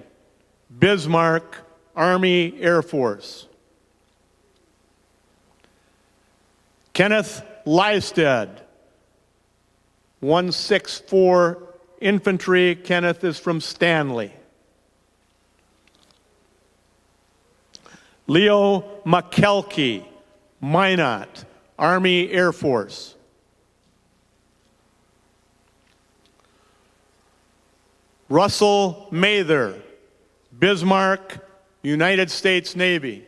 Bismarck, Army Air Force. Kenneth Lysted, 164th Infantry. Kenneth is from Stanley. Leo McKelkey, Minot, Army Air Force. Russell Mather, Bismarck, United States Navy.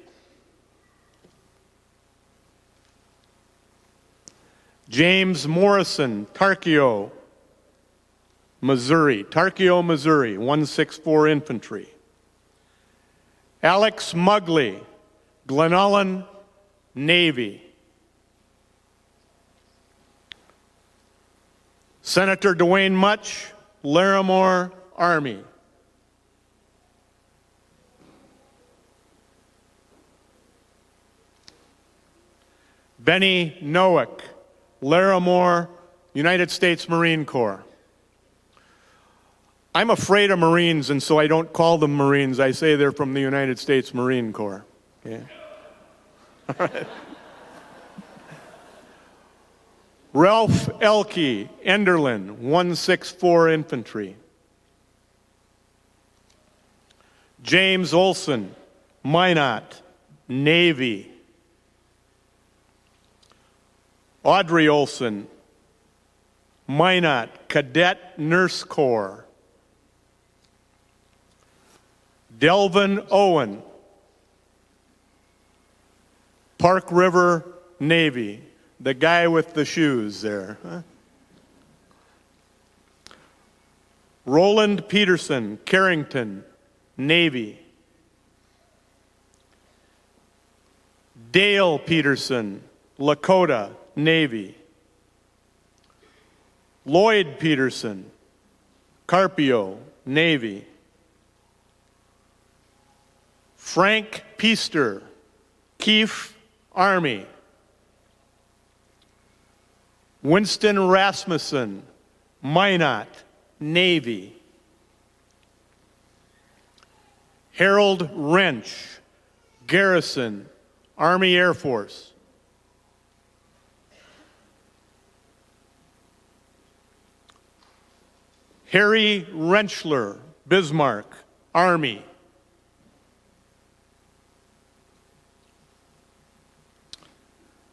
James Morrison, Tarkio, Missouri. Tarkio, Missouri, 164th Infantry. Alex Mugley, Glenullen, Navy. Senator Dwayne Mutch, Larimore, Army. Benny Noack, Larimore, United States Marine Corps. I'm afraid of Marines, and so I don't call them Marines. I say they're from the United States Marine Corps. Okay? All right. Ralph Elke, Enderlin, 164th Infantry. James Olson, Minot, Navy. Audrey Olson, Minot, Cadet Nurse Corps. Delvin Owen, Park River, Navy. The guy with the shoes there. Huh? Roland Peterson, Carrington, Navy. Dale Peterson, Lakota, Navy. Lloyd Peterson, Carpio, Navy. Frank Peaster, Keefe, Army. Winston Rasmussen, Minot, Navy. Harold Wrench, Garrison, Army Air Force. Harry Rentschler, Bismarck, Army.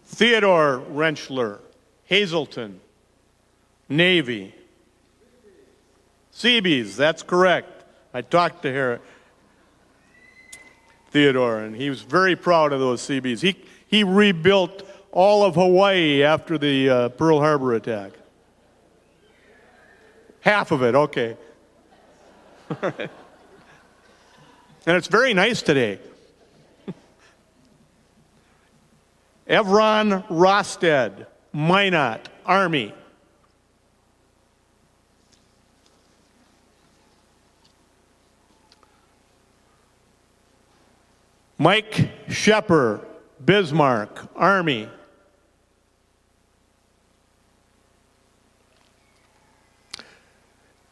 Theodore Rentschler, Hazleton, Navy. Seabees, that's correct. I talked to Theodore, and he was very proud of those Seabees. He rebuilt all of Hawaii after the Pearl Harbor attack. Half of it, okay. And it's very nice today. Evron Rosted, Minot, Army. Mike Shepper, Bismarck, Army.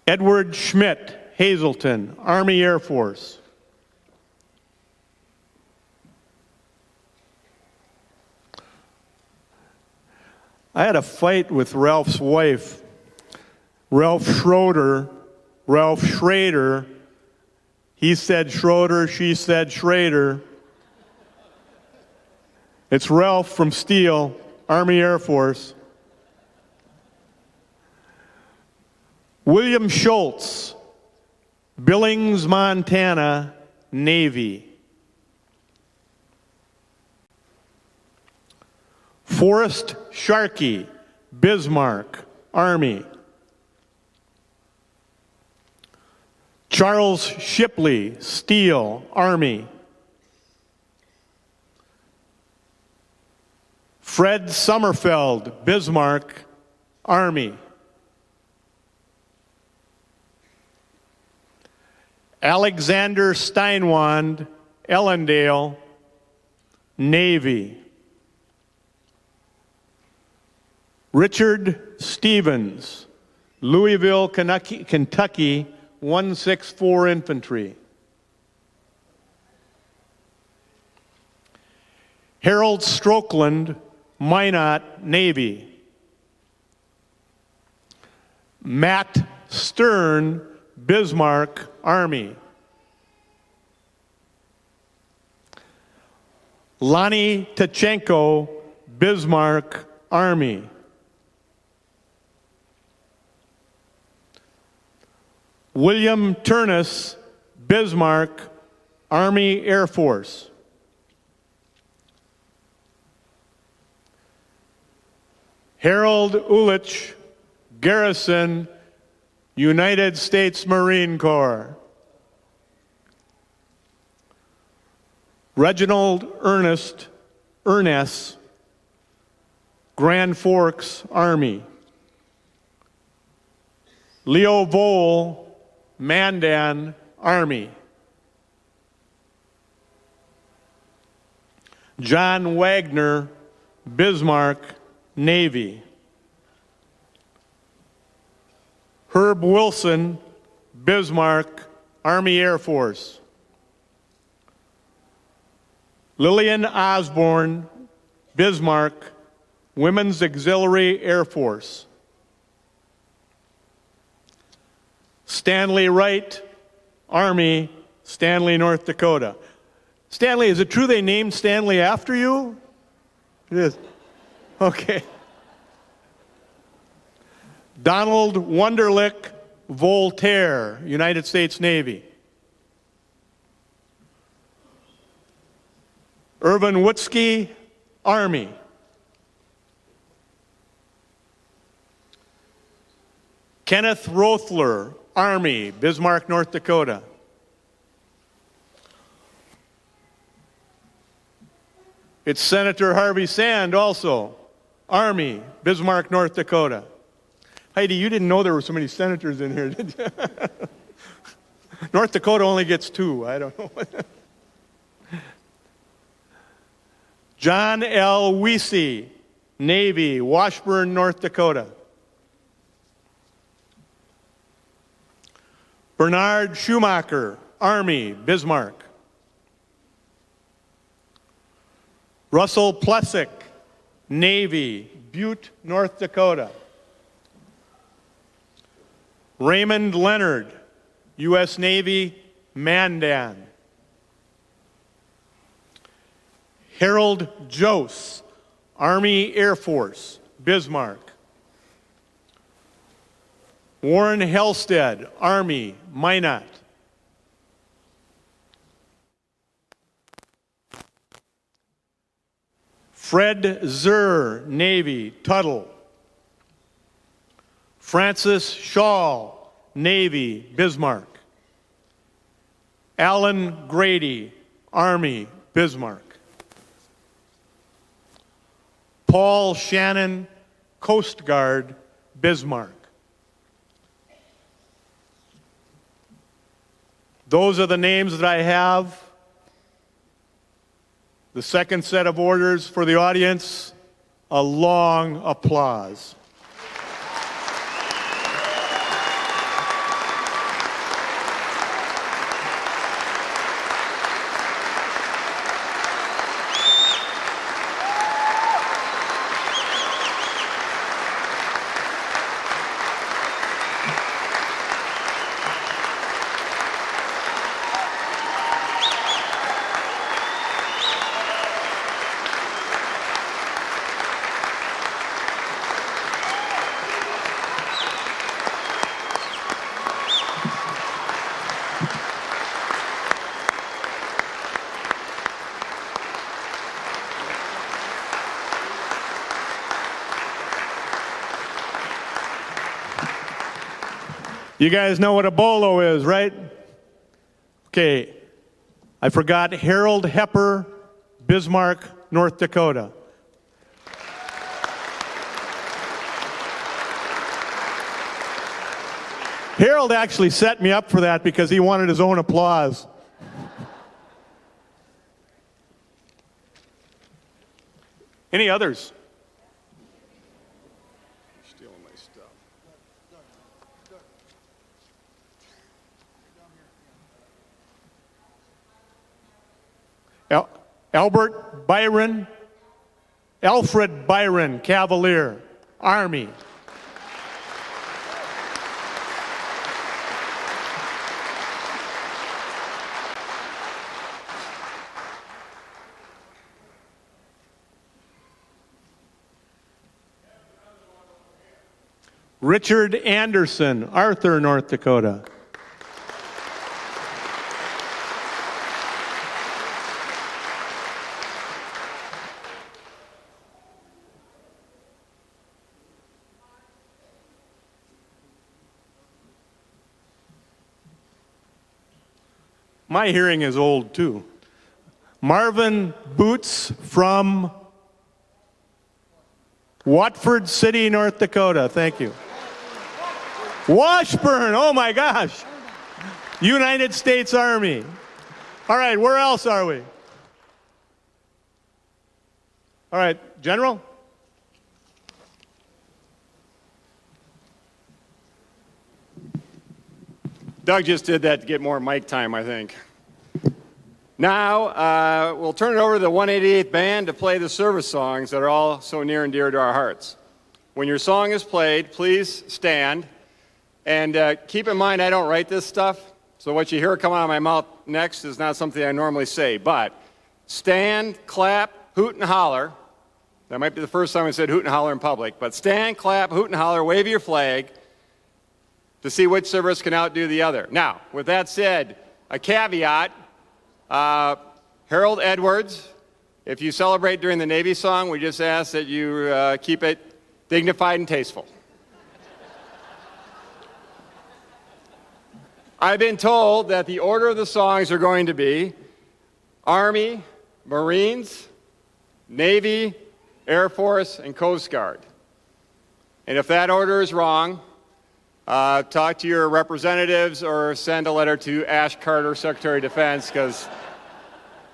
Edward Schmidt, Hazleton, Army Air Force. I had a fight with Ralph's wife, Ralph Schroeder, Ralph Schrader. He said Schroeder, she said Schrader. It's Ralph from Steele, Army Air Force. William Schultz, Billings, Montana, Navy. Forrest Sharkey, Bismarck, Army. Charles Shipley, Steele, Army. Fred Sommerfeld, Bismarck, Army. Alexander Steinwand, Ellendale, Navy. Richard Stevens, Louisville, Kentucky, 164th Infantry. Harold Strokeland, Minot, Navy. Matt Stern, Bismarck, Army. Lonnie Tachenko, Bismarck, Army. William Turnus, Bismarck, Army Air Force. Harold Ulich, Garrison, United States Marine Corps. Reginald Ernest, Grand Forks, Army. Leo Vole, Mandan, Army. John Wagner, Bismarck, Navy. Herb Wilson, Bismarck, Army Air Force. Lillian Osborne, Bismarck, Women's Auxiliary Air Force. Stanley Wright, Army, Stanley, North Dakota. Stanley, is it true they named Stanley after you? It is. Okay. Donald Wunderlich, Voltaire, United States Navy. Irvin Wutzke, Army. Kenneth Rothler, Army, Bismarck, North Dakota. It's Senator Harvey Sand also, Army, Bismarck, North Dakota. Heidi, you didn't know there were so many senators in here, did you? North Dakota only gets 2. I don't know. John L. Weesey, Navy, Washburn, North Dakota. Bernard Schumacher, Army, Bismarck. Russell Plessick, Navy, Butte, North Dakota. Raymond Leonard, U.S. Navy, Mandan. Harold Jose, Army Air Force, Bismarck. Warren Helsted, Army, Minot. Fred Zur, Navy, Tuttle. Francis Shaw, Navy, Bismarck. Alan Grady, Army, Bismarck. Paul Shannon, Coast Guard, Bismarck. Those are the names that I have. The second set of orders for the audience, a long applause. You guys know what a bolo is, right? Okay. I forgot Harold Hepper, Bismarck, North Dakota. Harold actually set me up for that because he wanted his own applause. Any others? Stealing my stuff. Alfred Byron, Cavalier, Army. Richard Anderson, Arthur, North Dakota. My hearing is old, too. Marvin Boots from Watford City, North Dakota. Thank you. Washburn, oh my gosh. United States Army. All right, where else are we? All right, General? Doug just did that to get more mic time, I think. Now, we'll turn it over to the 188th Band to play the service songs that are all so near and dear to our hearts. When your song is played, please stand. And keep in mind, I don't write this stuff, so what you hear come out of my mouth next is not something I normally say. But stand, clap, hoot, and holler. That might be the first time I said hoot and holler in public. But stand, clap, hoot, and holler, wave your flag to see which service can outdo the other. Now, with that said, a caveat. Harold Edwards, if you celebrate during the Navy song, we just ask that you keep it dignified and tasteful. I've been told that the order of the songs are going to be Army, Marines, Navy, Air Force, and Coast Guard. And if that order is wrong, talk to your representatives or send a letter to Ash Carter, Secretary of Defense, because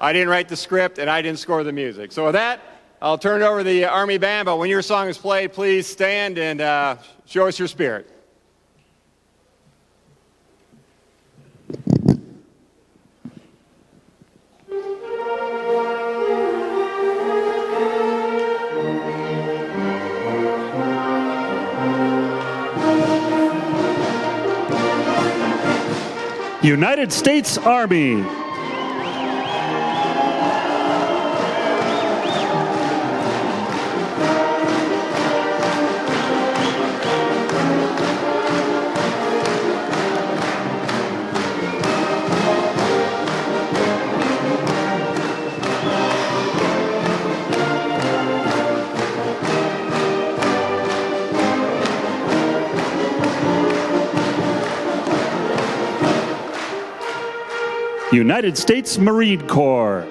I didn't write the script and I didn't score the music. So with that, I'll turn it over to the Army Band, but when your song is played, please stand and show us your spirit. United States Army. United States Marine Corps.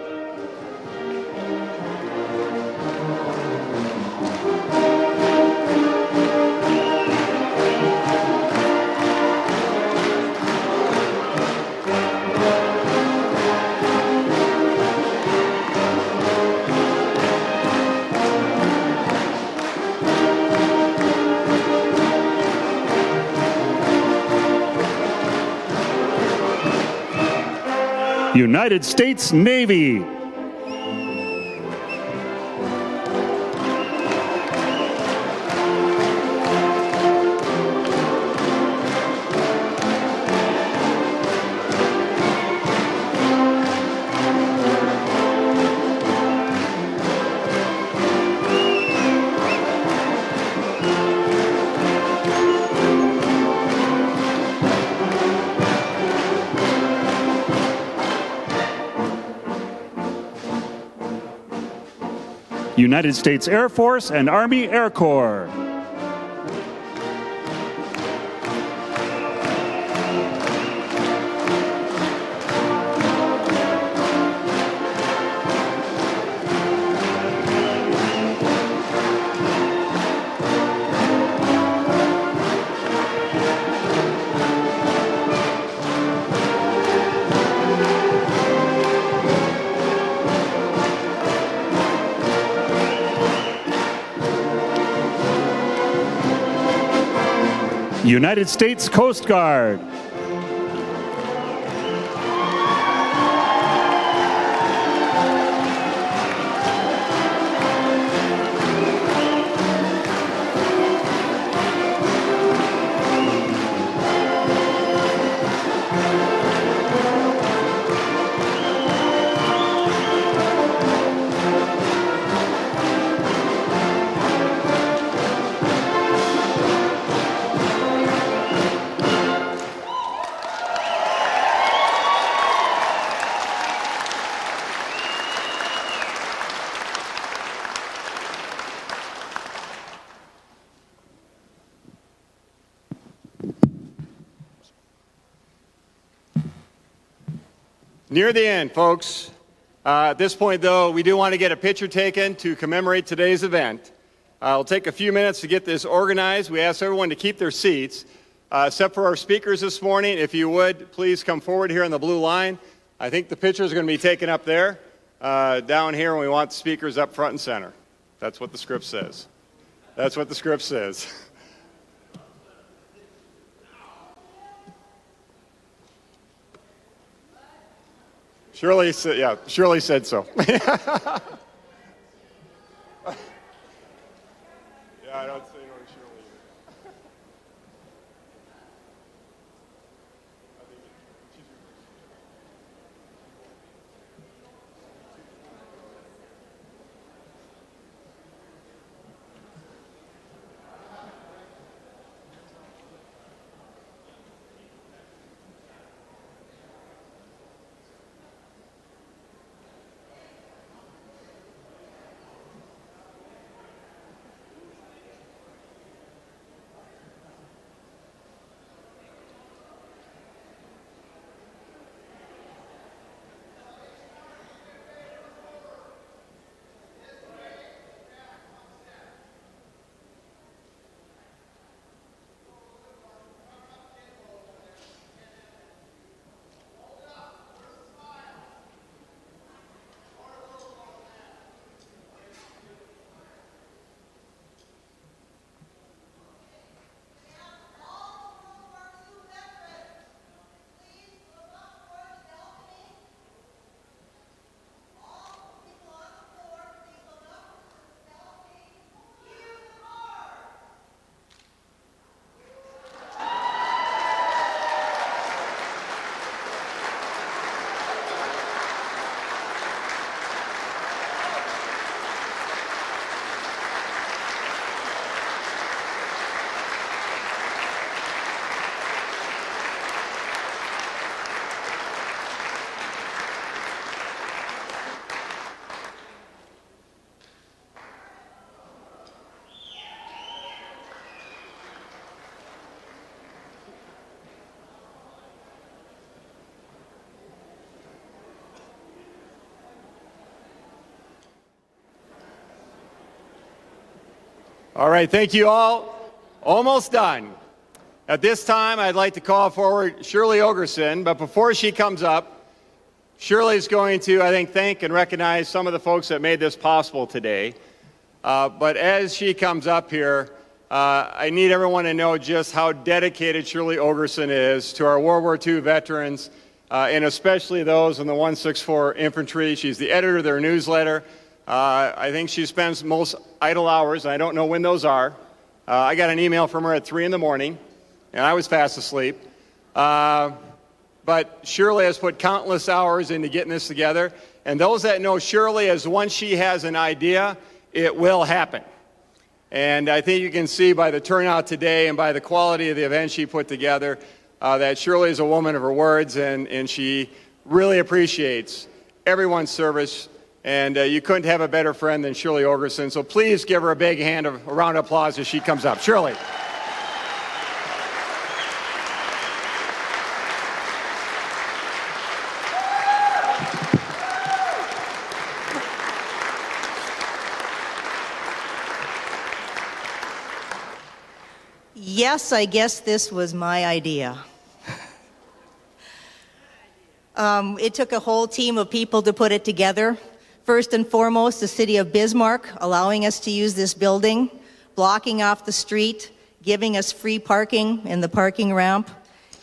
United States Navy. United States Air Force and Army Air Corps. United States Coast Guard. Near the end, folks. At this point, though, we do want to get a picture taken to commemorate today's event. It'll take a few minutes to get this organized. We ask everyone to keep their seats, except for our speakers this morning. If you would, please come forward here on the blue line. I think the pictures are going to be taken up there, down here, and we want the speakers up front and center. That's what the script says. That's what the script says. Shirley said so. Yeah, I don't say no to Shirley either. All right, thank you all. Almost done. At this time, I'd like to call forward Shirley Ogerson, but before she comes up, Shirley's going to, I think, thank and recognize some of the folks that made this possible today. But as she comes up here, I need everyone to know just how dedicated Shirley Ogerson is to our World War II veterans, and especially those in the 164th Infantry. She's the editor of their newsletter. I think she spends most idle hours, and I don't know when those are. I got an email from her at 3 in the morning, and I was fast asleep. But Shirley has put countless hours into getting this together, and those that know Shirley, as once she has an idea, it will happen. And I think you can see by the turnout today and by the quality of the event she put together that Shirley is a woman of her words, and she really appreciates everyone's service. And you couldn't have a better friend than Shirley Ogerson. So please give her a big a round of applause as she comes up. Shirley. Yes, I guess this was my idea. It took a whole team of people to put it together. First and foremost, the city of Bismarck allowing us to use this building, blocking off the street, giving us free parking in the parking ramp,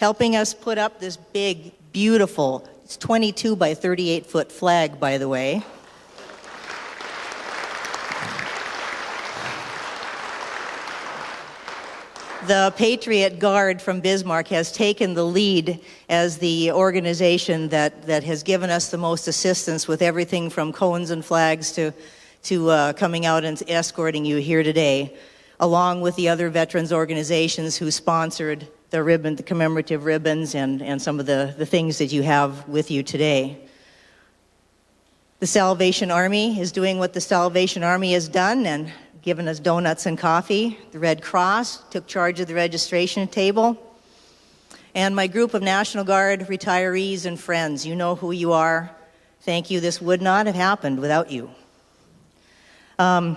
helping us put up this big, beautiful, it's 22 by 38 foot flag, by the way. The Patriot Guard from Bismarck has taken the lead as the organization that has given us the most assistance with everything from cones and flags to coming out and escorting you here today, along with the other veterans organizations who sponsored the commemorative ribbons and some of the things that you have with you today. The Salvation Army is doing what the Salvation Army has done and given us donuts and coffee. The Red Cross took charge of the registration table. And my group of National Guard retirees and friends, you know who you are. Thank you. This would not have happened without you. Some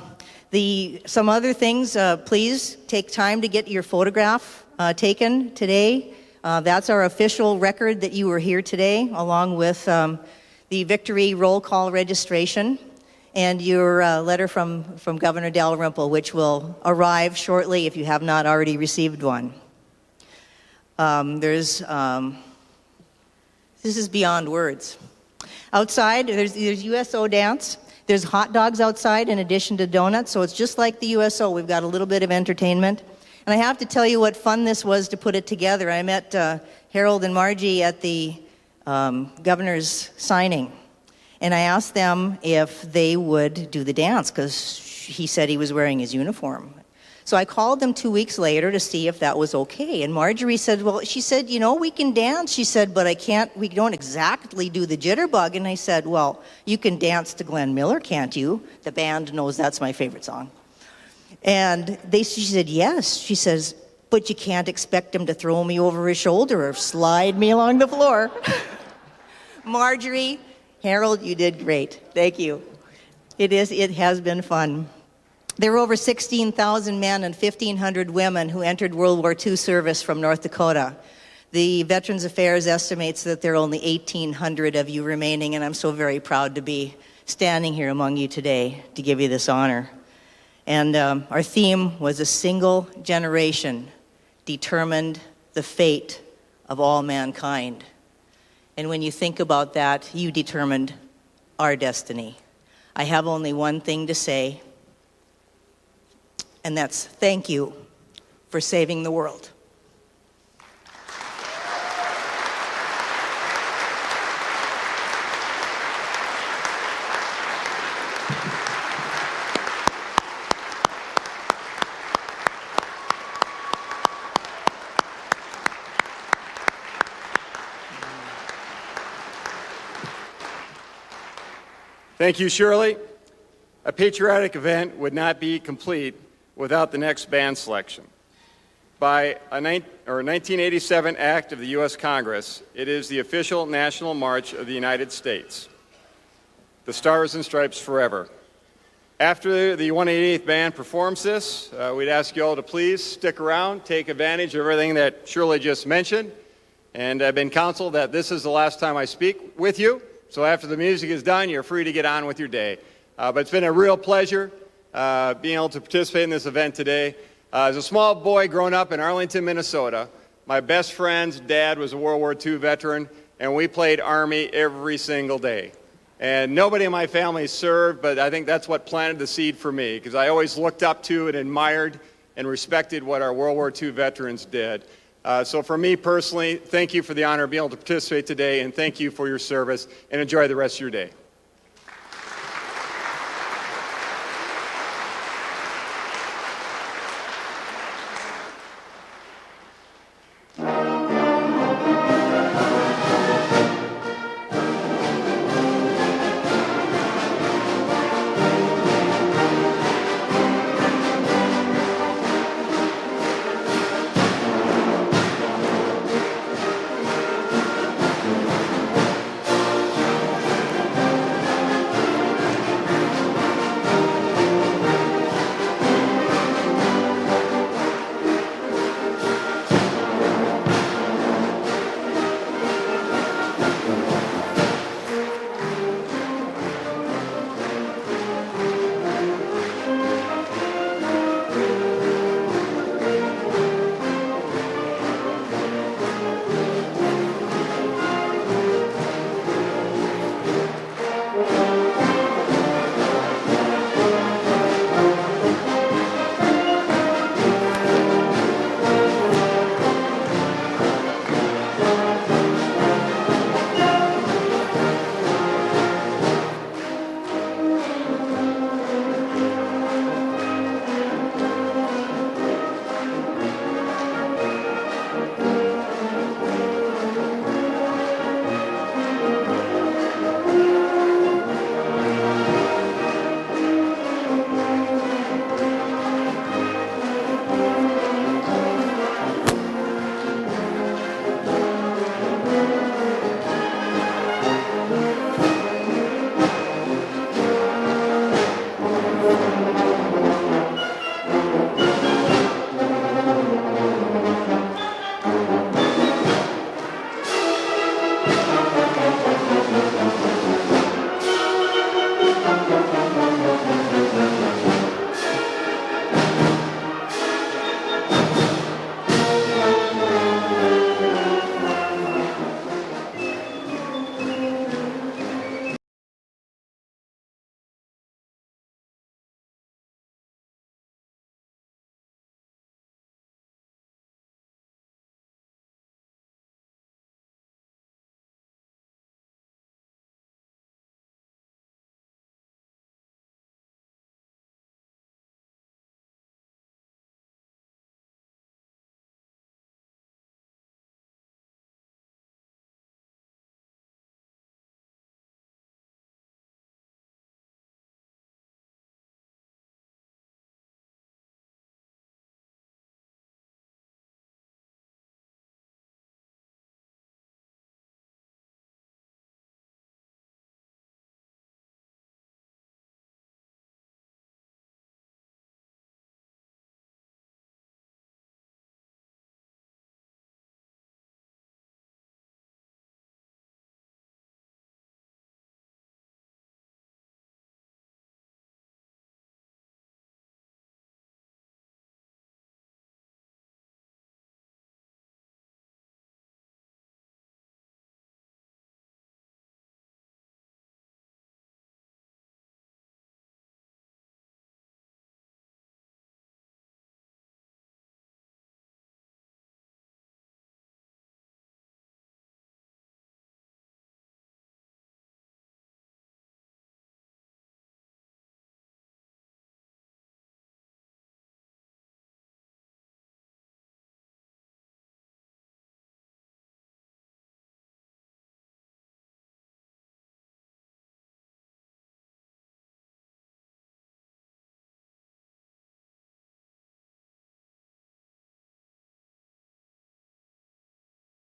other things, please take time to get your photograph taken today. That's our official record that you were here today, along with the victory roll call registration. And your letter from Governor Dalrymple, which will arrive shortly if you have not already received one. This is beyond words. Outside, there's USO dance. There's hot dogs outside in addition to donuts, so it's just like the USO. We've got a little bit of entertainment. And I have to tell you what fun this was to put it together. I met Harold and Margie at the governor's signing. And I asked them if they would do the dance because he said he was wearing his uniform. So I called them 2 weeks later to see if that was okay. And Marjorie said, well, she said, you know, we can dance. She said, but we don't exactly do the jitterbug. And I said, well, you can dance to Glenn Miller, can't you? The band knows that's my favorite song. And she said, yes. She says, but you can't expect him to throw me over his shoulder or slide me along the floor. Marjorie, Harold, you did great. Thank you. It has been fun. There were over 16,000 men and 1,500 women who entered World War II service from North Dakota. The Veterans Affairs estimates that there are only 1,800 of you remaining, and I'm so very proud to be standing here among you today to give you this honor. And our theme was a single generation determined the fate of all mankind. And when you think about that, you determined our destiny. I have only one thing to say, and that's thank you for saving the world. Thank you, Shirley. A patriotic event would not be complete without the next band selection. By a 1987 act of the U.S. Congress, it is the official national march of the United States. The Stars and Stripes Forever. After the 188th band performs this, we'd ask you all to please stick around, take advantage of everything that Shirley just mentioned. And I've been counseled that this is the last time I speak with you. So after the music is done, you're free to get on with your day. But it's been a real pleasure being able to participate in this event today. As a small boy growing up in Arlington, Minnesota, my best friend's dad was a World War II veteran, and we played Army every single day. And nobody in my family served, but I think that's what planted the seed for me, because I always looked up to and admired and respected what our World War II veterans did. So for me personally, thank you for the honor of being able to participate today, and thank you for your service, and enjoy the rest of your day.